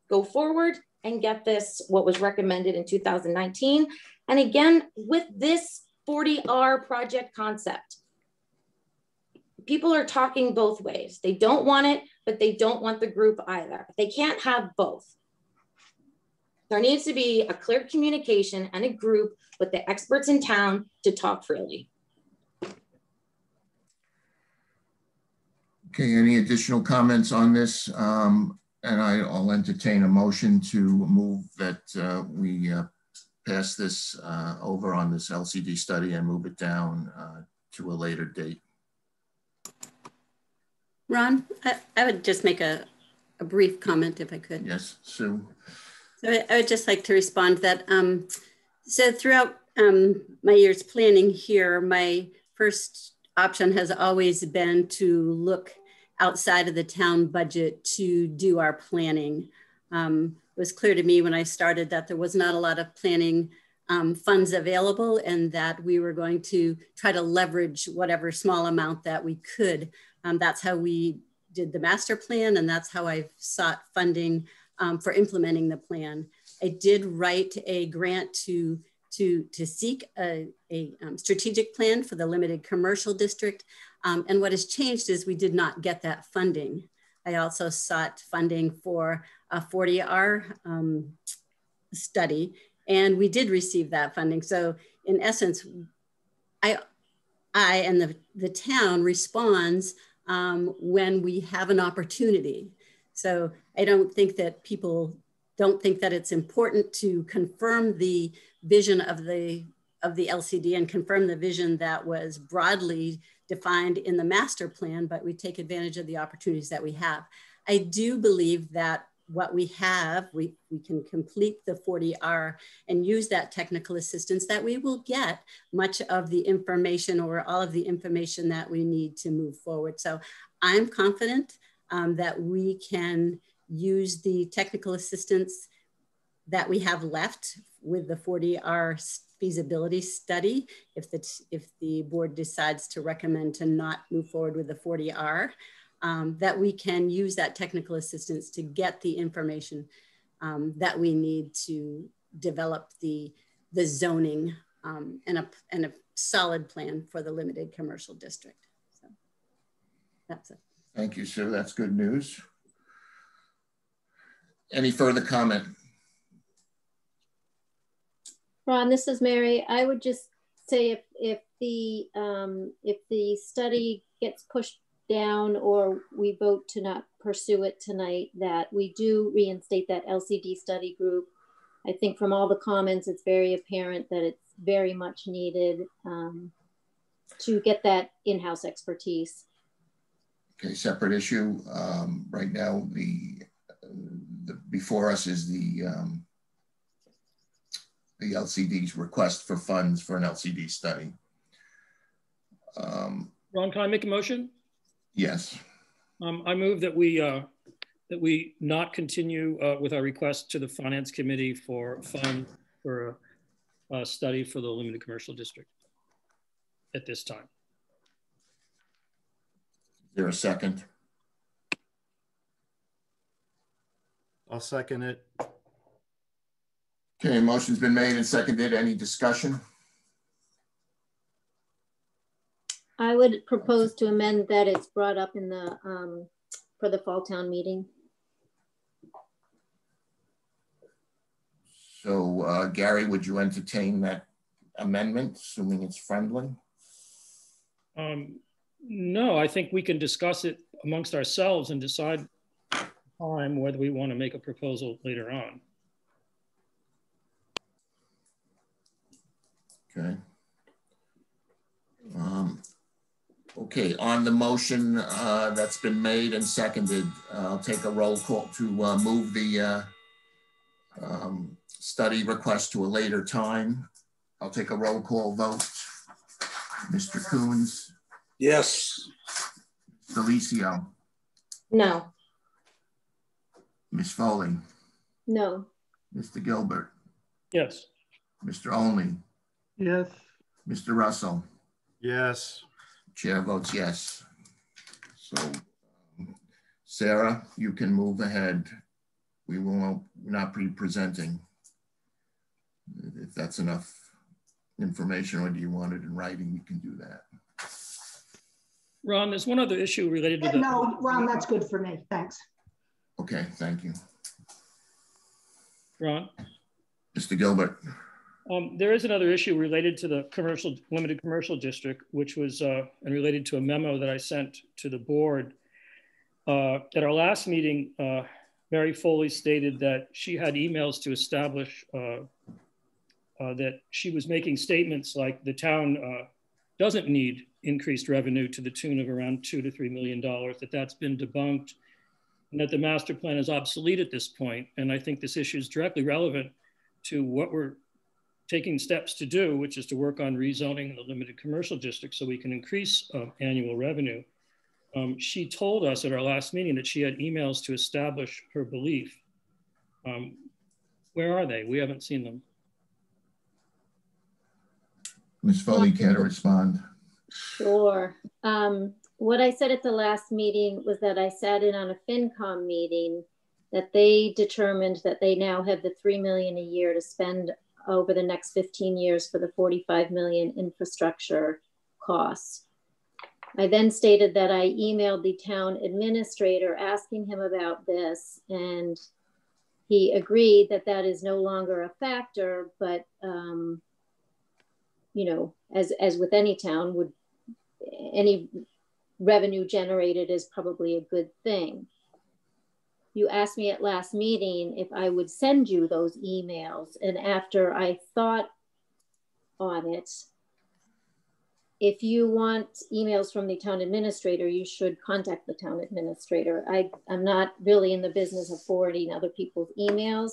go forward and get this, what was recommended in 2019. And again, with this 40R project concept, people are talking both ways. They don't want it, but they don't want the group either. They can't have both. There needs to be a clear communication and a group with the experts in town to talk freely. Okay, any additional comments on this? And I'll entertain a motion to move that we pass this over on this LCD study and move it down to a later date. Ron, I would just make a brief comment if I could. Yes, Sue. So I would just like to respond that, so throughout my years planning here, my first option has always been to look outside of the town budget to do our planning. It was clear to me when I started that there was not a lot of planning funds available and that we were going to try to leverage whatever small amount that we could. That's how we did the master plan, and that's how I've sought funding for implementing the plan. I did write a grant to to seek a strategic plan for the limited commercial district. And what has changed is we did not get that funding. I also sought funding for a 40R study, and we did receive that funding. So in essence, I and the town responds when we have an opportunity. So I don't think that people don't think that it's important to confirm the vision of the LCD and confirm the vision that was broadly defined in the master plan, but we take advantage of the opportunities that we have. I do believe that what we have, we can complete the 40R and use that technical assistance, that we will get much of the information or all of the information that we need to move forward. So I'm confident that we can use the technical assistance that we have left with the 40R feasibility study if the board decides to recommend to not move forward with the 40R. That we can use that technical assistance to get the information that we need to develop the zoning and a solid plan for the limited commercial district. So that's it. Thank you, Sue. That's good news. Any further comment? Ron, this is Mary. I would just say if the study gets pushed down or we vote to not pursue it tonight, that we do reinstate that LCD study group. I think from all the comments, it's very apparent that it's very much needed to get that in-house expertise. Okay, separate issue. Right now, the before us is the LCD's request for funds for an LCD study. Ron, can I make a motion? Yes. I move that we not continue with our request to the Finance Committee for funds for a study for the limited commercial district at this time. Is there a second? I'll second it. Okay, motion's been made and seconded. Any discussion? I would propose to amend that it's brought up in the for the fall town meeting. So Gary, would you entertain that amendment, assuming it's friendly? No, I think we can discuss it amongst ourselves and decide time whether we want to make a proposal later on. Okay. Okay, on the motion that's been made and seconded, I'll take a roll call to move the study request to a later time. I'll take a roll call vote. Mr. Coons? Yes. Delicio? No. Ms. Foley? No. Mr. Gilbert? Yes. Mr. Olney? Yes. Mr. Russell? Yes. Chair votes yes. So, Sarah, you can move ahead. We will not be presenting. If that's enough information, or do you want it in writing, you can do that. Ron, there's one other issue related to the— No, Ron, that's good for me. Thanks. Okay, thank you. Ron? Mr. Gilbert. There is another issue related to the limited commercial district, which was and related to a memo that I sent to the board. At our last meeting, Mary Foley stated that she had emails to establish that she was making statements like the town doesn't need increased revenue to the tune of around $2 to $3 million, that's been debunked, and that the master plan is obsolete at this point. And I think this issue is directly relevant to what we're taking steps to do, which is to work on rezoning the limited commercial district so we can increase annual revenue. She told us at our last meeting that she had emails to establish her belief. Where are they? We haven't seen them. Ms. Foley, care to respond? Sure. What I said at the last meeting was that I sat in on a FinCom meeting that they determined that they now have the $3 million a year to spend over the next 15 years for the 45 million infrastructure costs. I then stated that I emailed the town administrator asking him about this, and he agreed that that is no longer a factor, but you know, as with any town, any revenue generated is probably a good thing. You asked me at last meeting if I would send you those emails, and after I thought on it, if you want emails from the town administrator, you should contact the town administrator. I'm not really in the business of forwarding other people's emails.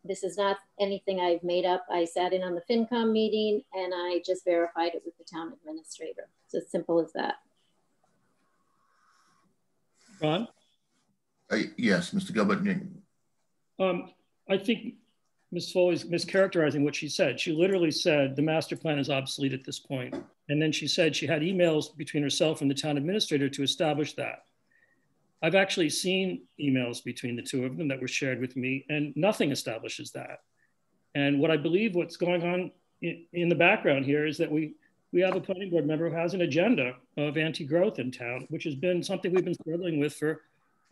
This is not anything I've made up. I sat in on the FinCom meeting and I just verified it with the town administrator. It's as simple as that. Ron? Yes, Mr. Gilbert. I think Ms. Foley's mischaracterizing what she said. She literally said the master plan is obsolete at this point. And then she said she had emails between herself and the town administrator to establish that. I've actually seen emails between the two of them that were shared with me, and nothing establishes that. And what I believe what's going on in the background here is that we have a planning board member who has an agenda of anti-growth in town, which has been something we've been struggling with for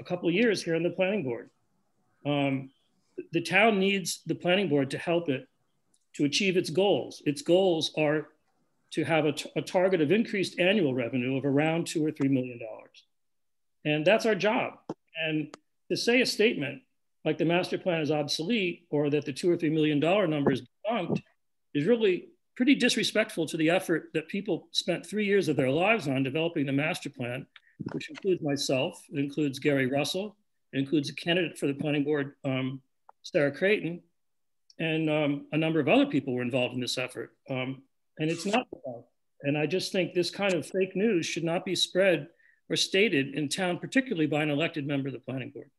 a couple of years here in the planning board. The town needs the planning board to help it to achieve its goals. Its goals are to have a target of increased annual revenue of around $2 or $3 million. And that's our job. And to say a statement like the master plan is obsolete or that the $2 or $3 million number is debunked is really pretty disrespectful to the effort that people spent 3 years of their lives on developing the master plan, which includes myself, it includes Gary Russell, it includes a candidate for the planning board, Sarah Creighton, and a number of other people were involved in this effort. And it's not about. And I just think this kind of fake news should not be spread or stated in town, particularly by an elected member of the planning board.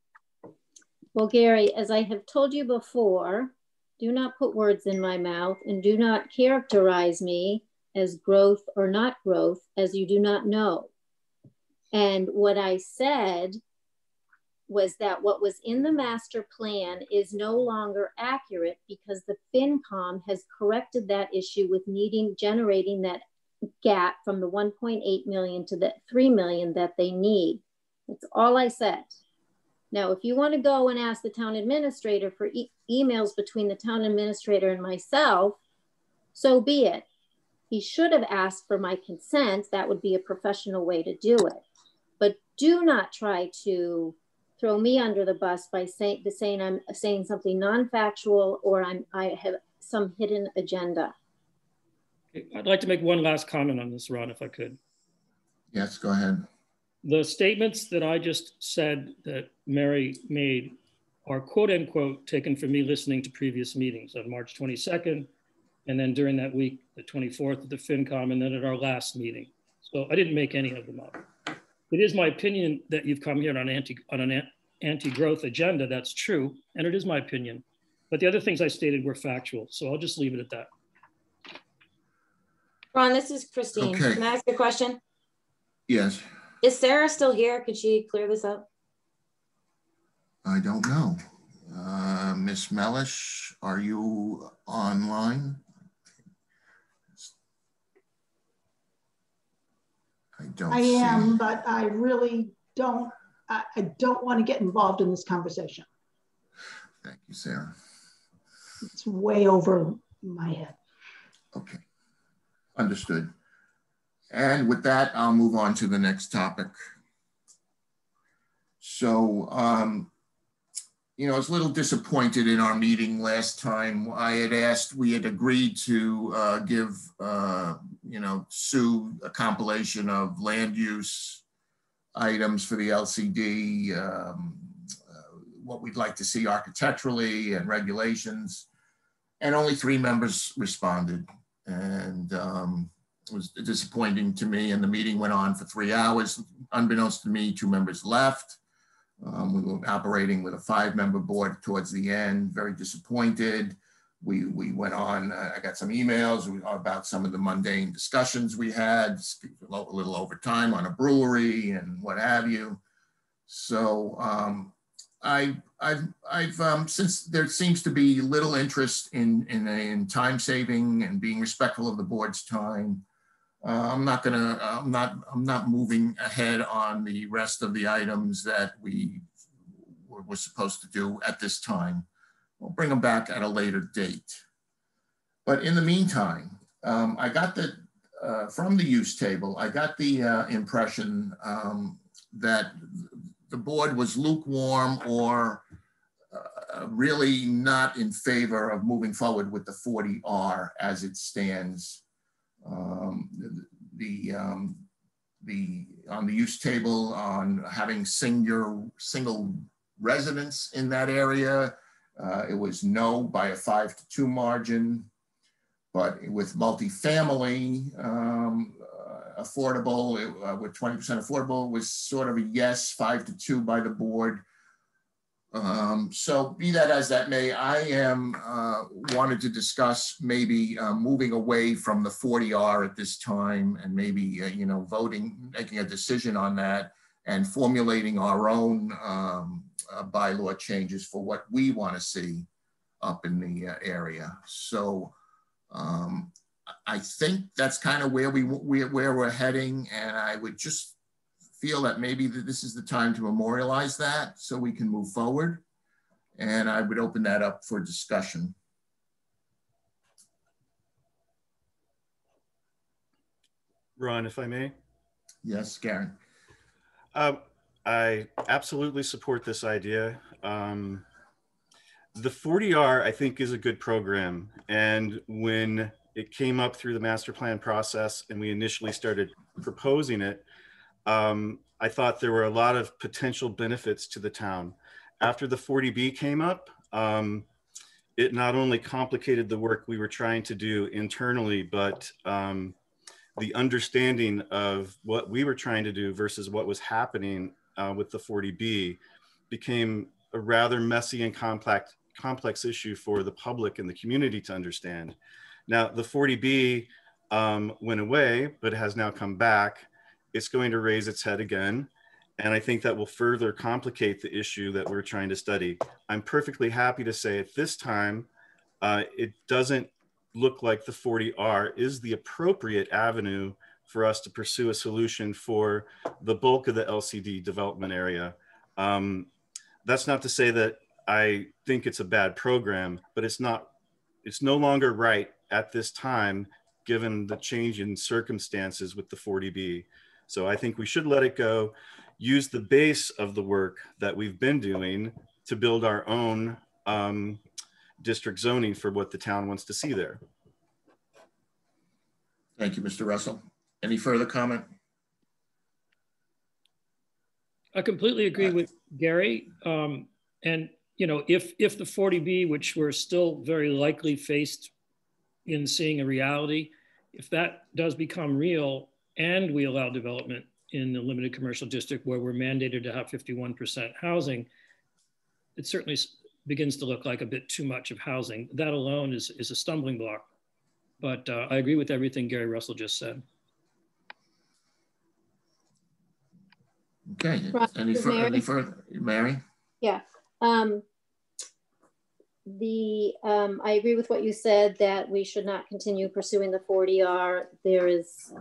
Well, Gary, as I have told you before, do not put words in my mouth and do not characterize me as growth or not growth, as you do not know. And what I said was that what was in the master plan is no longer accurate because the FinCom has corrected that issue with generating that gap from the 1.8 million to the 3 million that they need. That's all I said. Now, if you want to go and ask the town administrator for emails between the town administrator and myself, so be it. He should have asked for my consent. That would be a professional way to do it. But do not try to throw me under the bus by saying I'm saying something non-factual or I have some hidden agenda. Okay. I'd like to make one last comment on this, Ron, if I could. Yes, go ahead. The statements that I just said that Mary made are quote unquote taken from me listening to previous meetings on March 22nd, and then during that week, the 24th at the FinCom, and then at our last meeting. So I didn't make any of them up. It is my opinion that you've come here on an anti-growth agenda. That's true, and it is my opinion. But the other things I stated were factual, so I'll just leave it at that. Ron, this is Christine. Okay. Can I ask a question? Yes. Is Sarah still here? Could she clear this up? I don't know. Ms. Mellish, are you online? I am, but I really don't, I don't want to get involved in this conversation. Thank you, Sarah. It's way over my head. Okay, understood. And with that, I'll move on to the next topic. So, you know, I was a little disappointed in our meeting last time. We had agreed to give, you know, Sue a compilation of land use items for the LCD, what we'd like to see architecturally and regulations. And only 3 members responded. And it was disappointing to me. And the meeting went on for 3 hours. Unbeknownst to me, 2 members left. We were operating with a 5-member board towards the end, very disappointed. We went on, I got some emails about some of the mundane discussions we had, a little over time on a brewery and what have you. So since there seems to be little interest in time saving and being respectful of the board's time, I'm not moving ahead on the rest of the items that we were supposed to do at this time. We'll bring them back at a later date. But in the meantime, I got from the use table, I got the impression that the board was lukewarm or really not in favor of moving forward with the 40R as it stands. On the use table on having single residence in that area, it was no by a 5-2 margin. But with multifamily, affordable, with 20% affordable was sort of a yes, 5-2 by the board. So be that as that may, I wanted to discuss maybe moving away from the 40R at this time and maybe, making a decision on that and formulating our own bylaw changes for what we want to see up in the area. So I think that's kind of where we're heading, and I would just feel that maybe this is the time to memorialize that so we can move forward. And I would open that up for discussion. Ron, if I may. Yes, Garen. I absolutely support this idea. The 40R, I think, is a good program. And when it came up through the master plan process and we initially started proposing it, I thought there were a lot of potential benefits to the town. After the 40B came up, it not only complicated the work we were trying to do internally, but the understanding of what we were trying to do versus what was happening with the 40B became a rather messy and complex issue for the public and the community to understand. Now, the 40B went away, but has now come back. It's going to raise its head again. And I think that will further complicate the issue that we're trying to study. I'm perfectly happy to say at this time, it doesn't look like the 40R is the appropriate avenue for us to pursue a solution for the bulk of the LCD development area. That's not to say that I think it's a bad program, but it's no longer right at this time, given the change in circumstances with the 40B. So I think we should let it go, use the base of the work that we've been doing to build our own district zoning for what the town wants to see there. Thank you, Mr. Russell. Any further comment? I completely agree with Gary. And if the 40B, which we're still very likely faced in seeing a reality, if that does become real and we allow development in the limited commercial district where we're mandated to have 51% housing, it certainly begins to look like a bit too much of housing. That alone is a stumbling block. But I agree with everything Gary Russell just said. Okay, any further, Mary? Yeah. I agree with what you said, that we should not continue pursuing the 40R. There is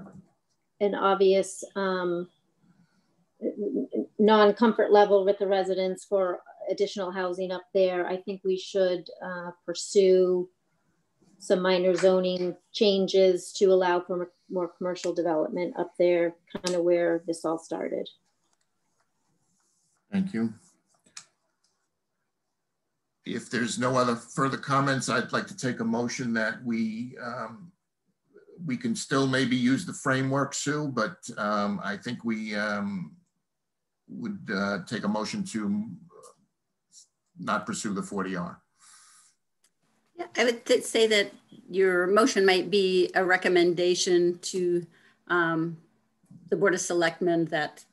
an obvious non-comfort level with the residents for additional housing up there. I think we should pursue some minor zoning changes to allow for more commercial development up there, kind of where this all started. Thank you. If there's no other further comments, I'd like to take a motion that we can still maybe use the framework, Sue, but I think we would take a motion to not pursue the 40R. Yeah, I would say that your motion might be a recommendation to the Board of Selectmen that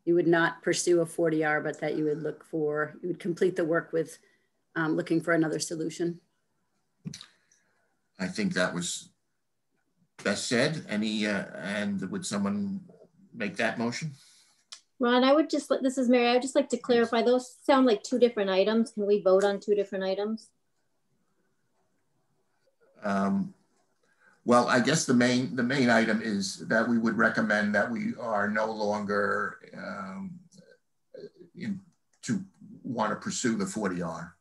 you would not pursue a 40R, but that you would complete the work with looking for another solution. I think that was best said. And would someone make that motion? Ron, I would just, this is Mary, I would just like to clarify, those sound like two different items. Can we vote on two different items? Well, I guess the main item is that we would recommend that we are no longer to want to pursue the 40R.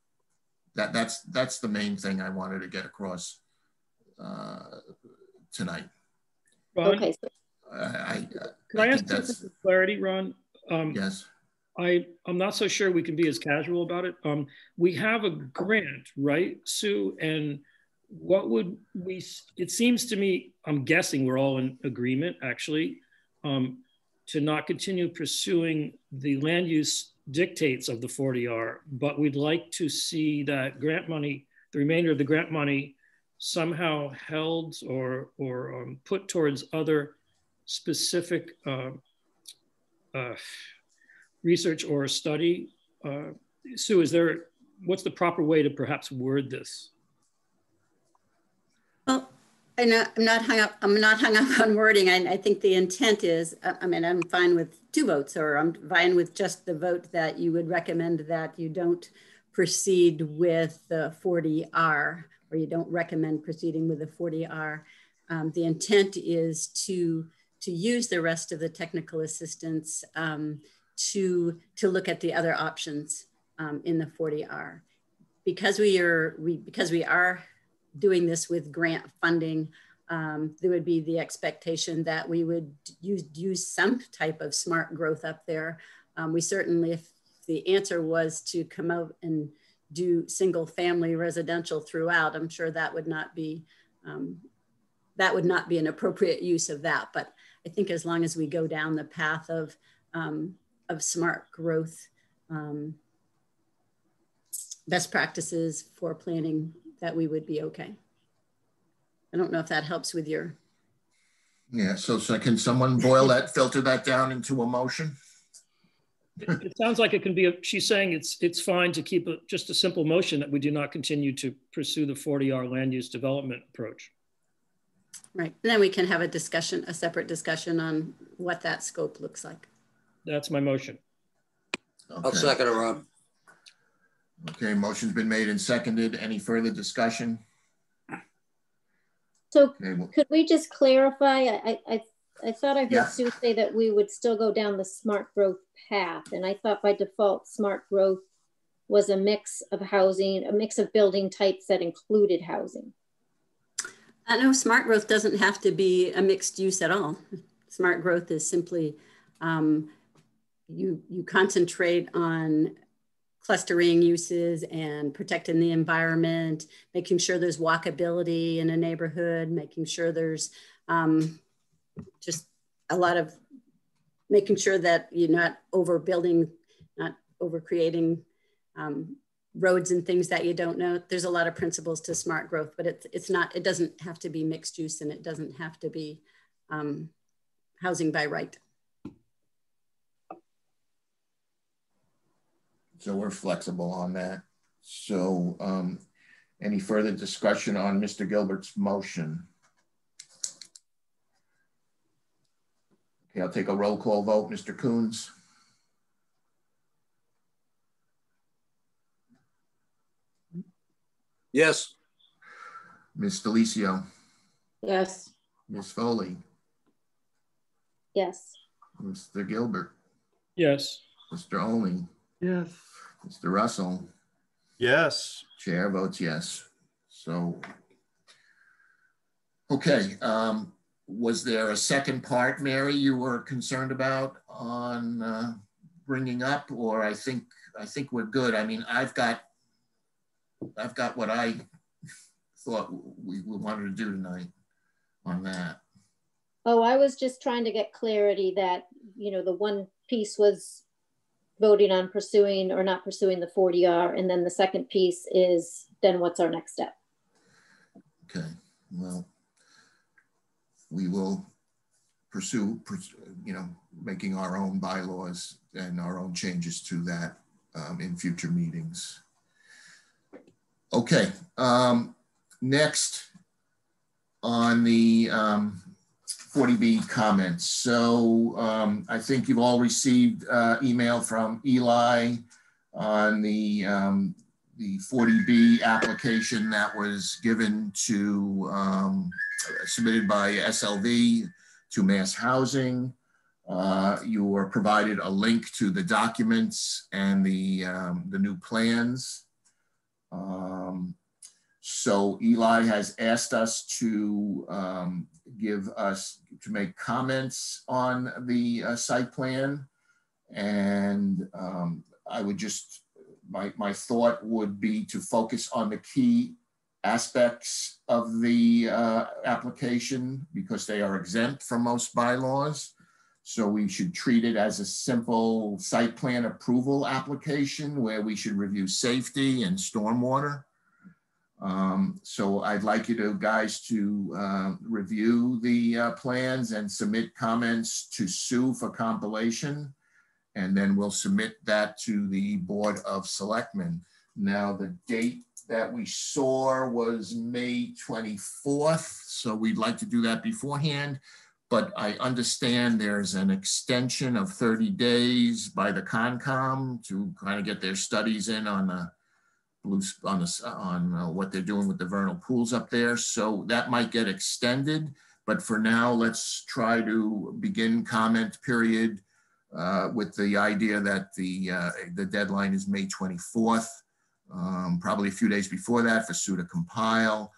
That's the main thing I wanted to get across tonight. Ron, okay. Can I ask for some clarity, Ron? Yes. I'm not so sure we can be as casual about it. We have a grant, right, Sue? And what would we, it seems to me, I'm guessing we're all in agreement actually, to not continue pursuing the land use dictates of the 40R, but we'd like to see that grant money, the remainder of the grant money somehow held or put towards other specific research or study. Sue, what's the proper way to perhaps word this? Well, I'm not hung up on wording. I think the intent is, I'm fine with 2 votes, or I'm fine with just the vote that you would recommend that you don't proceed with the 40R, or you don't recommend proceeding with the 40R. The intent is to use the rest of the technical assistance to look at the other options in the 40R. Because we are doing this with grant funding, there would be the expectation that we would use some type of smart growth up there. We certainly, if the answer was to come out and do single family residential throughout, I'm sure that would not be an appropriate use of that. But I think as long as we go down the path of smart growth, best practices for planning, that we would be okay. I don't know if that helps with your. Yeah, so can someone filter that down into a motion? It sounds like it can be, she's saying it's fine to keep just a simple motion that we do not continue to pursue the 40R land use development approach. Right, and then we can have a separate discussion on what that scope looks like. That's my motion. Okay. I'll second it, Rob. Okay, motion's been made and seconded. Any further discussion? So could we just clarify? I thought I heard Sue say that we would still go down the smart growth path. And I thought by default, smart growth was a mix of housing, a mix of building types that included housing. No, smart growth doesn't have to be a mixed use at all. Smart growth is simply, you concentrate on clustering uses and protecting the environment, making sure there's walkability in a neighborhood, making sure there's just a lot of making sure that you're not overbuilding, not over creating roads and things that you don't know. There's a lot of principles to smart growth, but it doesn't have to be mixed use, and it doesn't have to be housing by right. So we're flexible on that. So any further discussion on Mr. Gilbert's motion? Okay, I'll take a roll call vote. Mr. Coons? Yes. Ms. Delicio? Yes. Ms. Foley? Yes. Mr. Gilbert? Yes. Mr. Olney? Yes. Mr. Russell? Yes. Chair votes yes. So, okay. Was there a second part, Mary, you were concerned about on bringing up, or I think we're good. I mean, I've got what I thought we wanted to do tonight on that. Oh, I was just trying to get clarity that, you know, the one piece was voting on pursuing or not pursuing the 40R. And then the second piece is then what's our next step? Okay, well, we will pursue, you know, making our own bylaws and our own changes to that in future meetings. Okay, next on the 40B comments. So I think you've all received email from Eli on the 40B application that was given to, submitted by SLV to Mass Housing. You were provided a link to the documents and the new plans. So Eli has asked us to make comments on the site plan. And I would just, my thought would be to focus on the key aspects of the application because they are exempt from most bylaws. So we should treat it as a simple site plan approval application where we should review safety and stormwater. So I'd like you guys to review the plans and submit comments to Sue for compilation. And then we'll submit that to the Board of Selectmen. Now the date that we saw was May 24th. So we'd like to do that beforehand. But I understand there's an extension of 30 days by the Concom to kind of get their studies in on what they're doing with the vernal pools up there. So that might get extended. But for now, let's try to begin comment period with the idea that the deadline is May 24th, probably a few days before that for Sue to compile.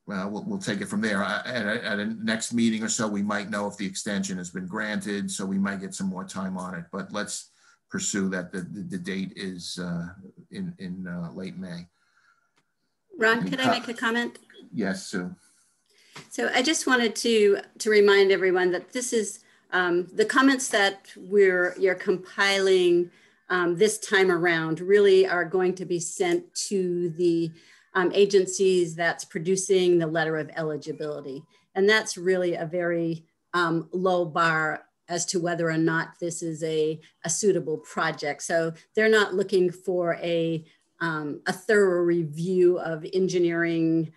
We'll take it from there. At a next meeting or so, we might know if the extension has been granted, so we might get some more time on it. But let's pursue that the date is in late May. Ron, could I make a comment? Yes, Sue. So I just wanted to remind everyone that this is the comments that you're compiling this time around really are going to be sent to the agencies that's producing the letter of eligibility. And that's really a very low bar as to whether or not this is a suitable project. So they're not looking for a thorough review of engineering,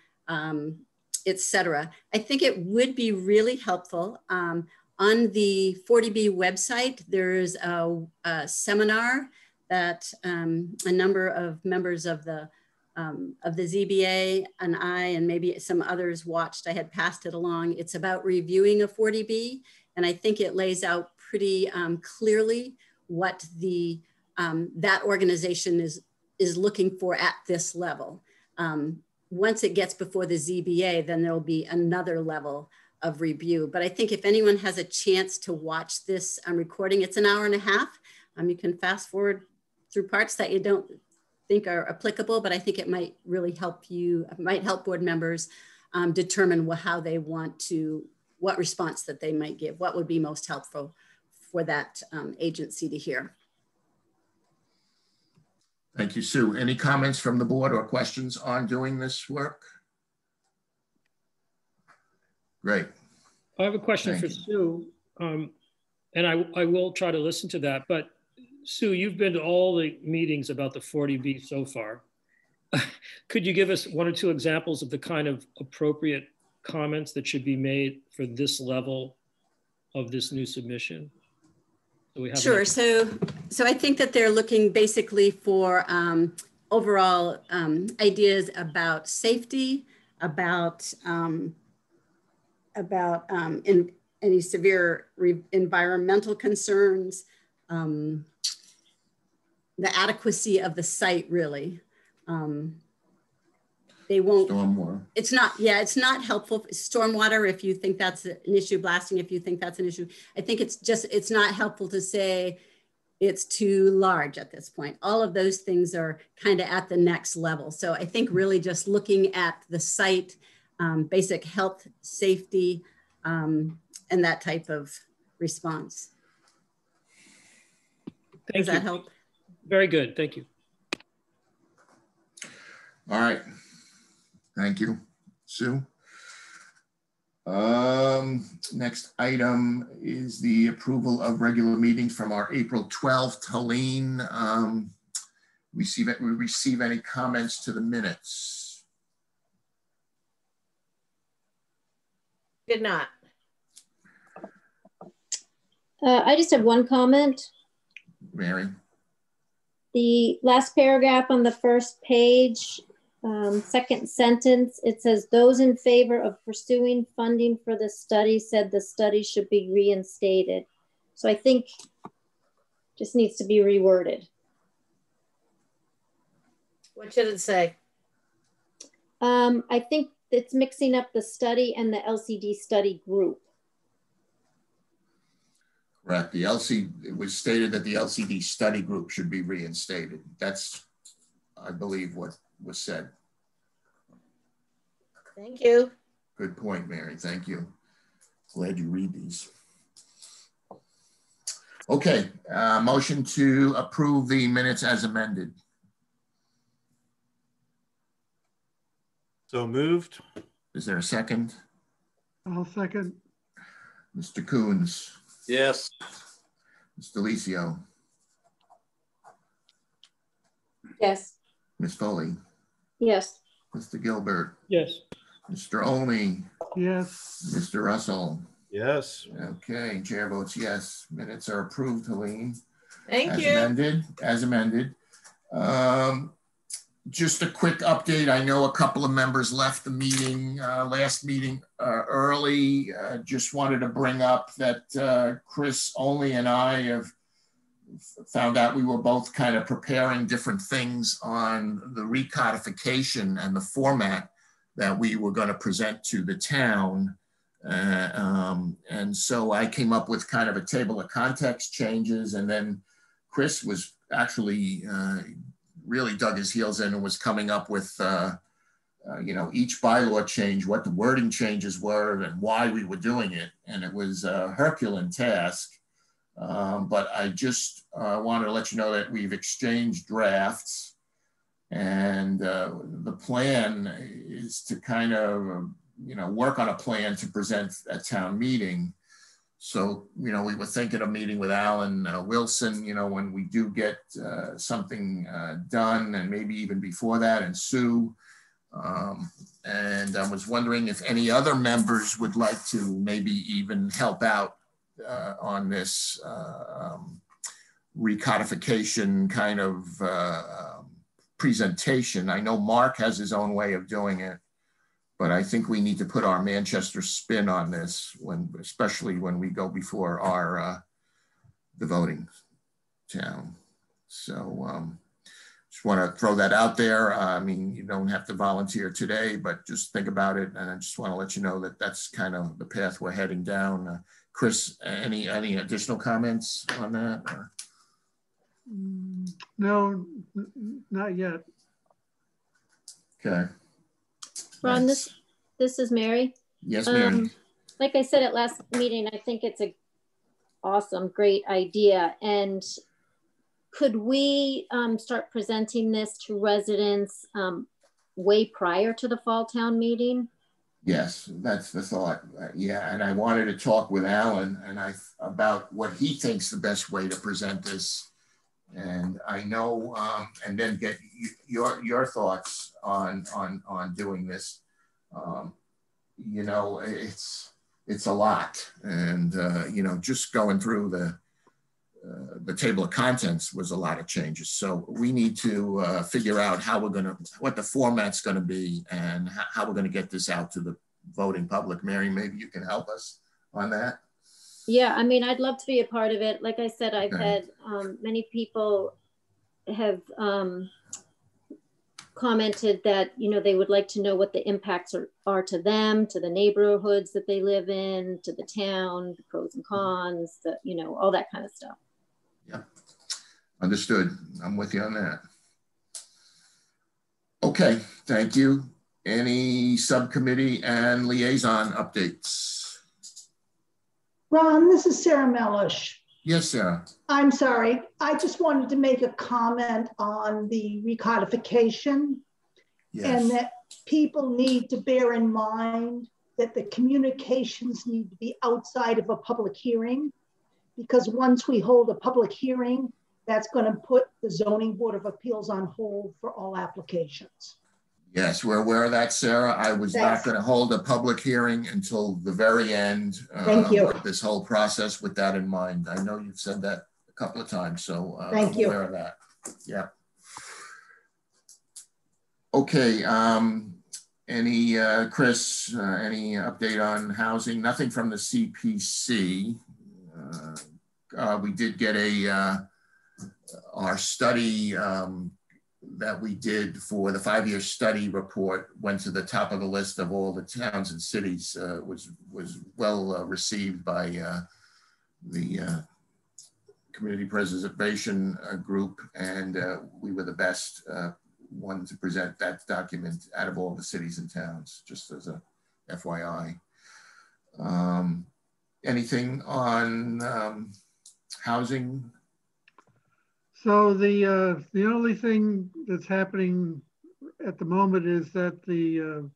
et cetera. I think it would be really helpful. On the 40B website, there's a seminar that a number of members of the ZBA and I, and maybe some others watched. I had passed it along. It's about reviewing a 40B. And I think it lays out pretty clearly what that organization is looking for at this level. Once it gets before the ZBA, then there'll be another level of review. But I think if anyone has a chance to watch this recording, it's an hour and a half. You can fast forward through parts that you don't think are applicable, but I think it might really help you, might help board members determine how they want to, what response that they might give, what would be most helpful for that agency to hear. Thank you, Sue. Any comments from the board or questions on doing this work? Great. I have a question for Sue, and I will try to listen to that, but Sue, you've been to all the meetings about the 40B so far. Could you give us one or two examples of the kind of appropriate comments that should be made for this level of this new submission? Sure. So I think that they're looking basically for overall ideas about safety, about any severe environmental concerns, the adequacy of the site, really. They won't, stormwater. It's not helpful. Stormwater, if you think that's an issue, blasting, if you think that's an issue. I think it's not helpful to say it's too large at this point. All of those things are kind of at the next level. So I think really just looking at the site, basic health, safety, and that type of response. Does that help? Very good, thank you. All right, thank you, Sue. Next item is the approval of regular meetings from our April 12th. Helene, we receive any comments to the minutes? Did not. I just have one comment. Mary? The last paragraph on the first page, second sentence, it says, those in favor of pursuing funding for the study said the study should be reinstated. So I think just needs to be reworded. What should it say? I think it's mixing up the study and the LCD study group. Correct. It was stated that the LCD study group should be reinstated. That's, I believe, what was said. Thank you. Good point, Mary. Thank you. Glad you read these. Okay, motion to approve the minutes as amended. So moved. Is there a second? I'll second. Mr. Coons. Yes. Mr. Licio. Yes. Ms. Foley. Yes. Mr. Gilbert. Yes. Mr. Olney. Yes. Mr. Russell. Yes. Okay, chair votes yes. Minutes are approved, Helene. Thank you. As amended. Just a quick update. I know a couple of members left the meeting, last meeting early. Just wanted to bring up that Chris Olney and I have found out we were both kind of preparing different things on the recodification and the format that we were going to present to the town. And so I came up with kind of a table of context changes, and then Chris was actually really dug his heels in and was coming up with, you know, each bylaw change, what the wording changes were and why we were doing it. And it was a Herculean task. But I just wanted to let you know that we've exchanged drafts, and the plan is to kind of, you know, work on a plan to present at town meeting. So, you know, we were thinking of meeting with Alan Wilson, you know, when we do get something done, and maybe even before that, and Sue. And I was wondering if any other members would like to maybe even help out on this recodification kind of presentation. I know Mark has his own way of doing it, but I think we need to put our Manchester spin on this, especially when we go before our the voting town. So just want to throw that out there. I mean, you don't have to volunteer today, but just think about it. And I just want to let you know that that's kind of the path we're heading down. Chris, any additional comments on that? Or? No, not yet. Okay. Ron, this is Mary. Yes, Mary. Like I said at last meeting, I think it's a awesome, great idea. And could we start presenting this to residents way prior to the fall town meeting? Yes, that's the thought. Yeah, and I wanted to talk with Alan and about what he thinks the best way to present this. And I know, and then get your thoughts on doing this. You know, it's a lot, and you know, just going through the table of contents was a lot of changes. So we need to figure out how what the format's going to be, and how we're going to get this out to the voting public. Mary, maybe you can help us on that. Yeah, I mean, I'd love to be a part of it. Like I said, I've had many people have commented that, you know, they would like to know what the impacts are to them, to the neighborhoods that they live in, to the town, the pros and cons, you know, all that kind of stuff. Yeah, understood. I'm with you on that. Okay, thank you. Any subcommittee and liaison updates? Ron, this is Sarah Mellish. Yes, Sarah. I'm sorry. I just wanted to make a comment on the recodification. Yes. And that people need to bear in mind that the communications need to be outside of a public hearing, because once we hold a public hearing, that's going to put the Zoning Board of Appeals on hold for all applications. Yes, we're aware of that, Sarah. I was not going to hold a public hearing until the very end of this whole process with that in mind. I know you've said that a couple of times, so I'm aware of that. Yeah. Okay. Chris, any update on housing? Nothing from the CPC. We did get our study that we did for the 5-year study report went to the top of the list of all the towns and cities, was well received by the community preservation group, and we were the best one to present that document out of all the cities and towns, just as a FYI. Anything on housing? So the only thing that's happening at the moment is that the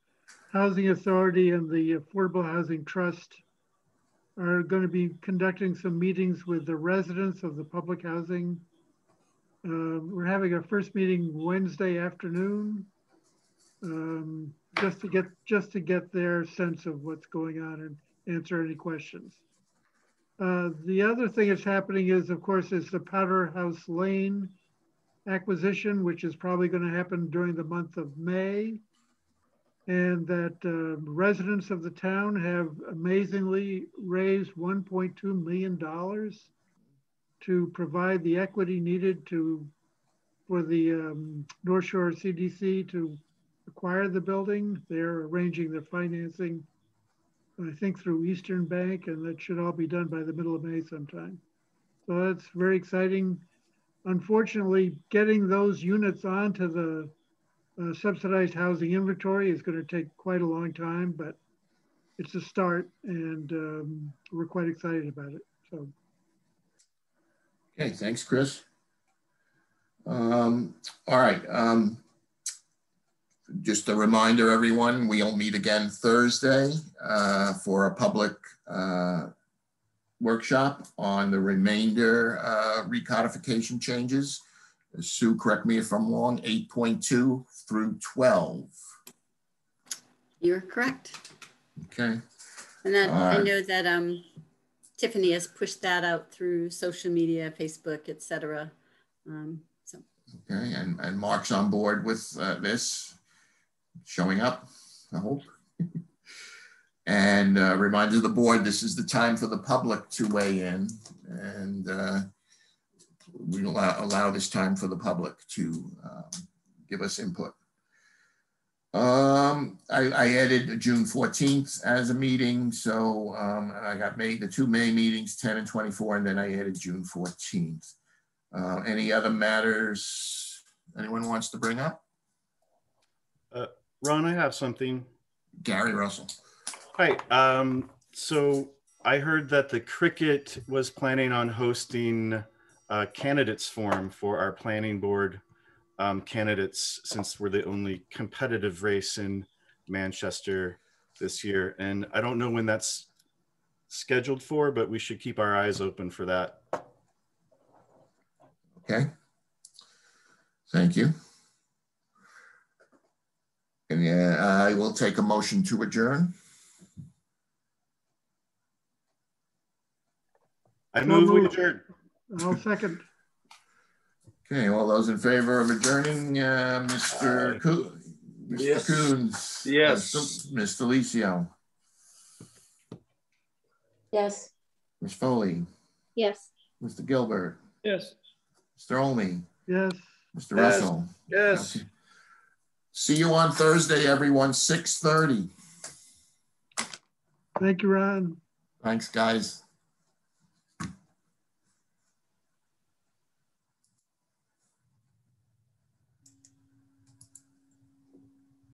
Housing Authority and the Affordable Housing Trust are going to be conducting some meetings with the residents of the public housing. We're having our first meeting Wednesday afternoon, just to get their sense of what's going on and answer any questions. The other thing that's happening is, of course, is the Powder House Lane acquisition, which is probably going to happen during the month of May. And that residents of the town have amazingly raised $1.2 million to provide the equity needed for the North Shore CDC to acquire the building. They're arranging their financing, I think, through Eastern Bank, and that should all be done by the middle of May sometime. So that's very exciting. Unfortunately, getting those units onto the subsidized housing inventory is going to take quite a long time, but it's a start, and we're quite excited about it. So. Okay, thanks, Chris. All right. Just a reminder, everyone, we'll meet again Thursday for a public workshop on the remainder recodification changes. Sue, correct me if I'm wrong, 8.2 through 12. You're correct. Okay. And then I know that Tiffany has pushed that out through social media, Facebook, etc. So. Okay, and Mark's on board with this, showing up, I hope. And reminder the board, this is the time for the public to weigh in, and we allow this time for the public to give us input. I added June 14th as a meeting, so I got the 2 May meetings, 10 and 24, and then I added June 14th. Any other matters anyone wants to bring up? Ron, I have something. Gary Russell. Hi. So I heard that the Cricket was planning on hosting a candidates forum for our planning board candidates, since we're the only competitive race in Manchester this year. And I don't know when that's scheduled for, but we should keep our eyes open for that. Okay. Thank you. And I will take a motion to adjourn. I move we adjourn. I'll second. Okay, all those in favor of adjourning, Mr. Yes. Coons? Yes. Ms. Delicio? Yes. Ms. Foley? Yes. Mr. Gilbert? Yes. Mr. Olney? Yes. Mr. Russell? Yes. Okay. See you on Thursday, everyone, 6:30. Thank you, Ron. Thanks, guys.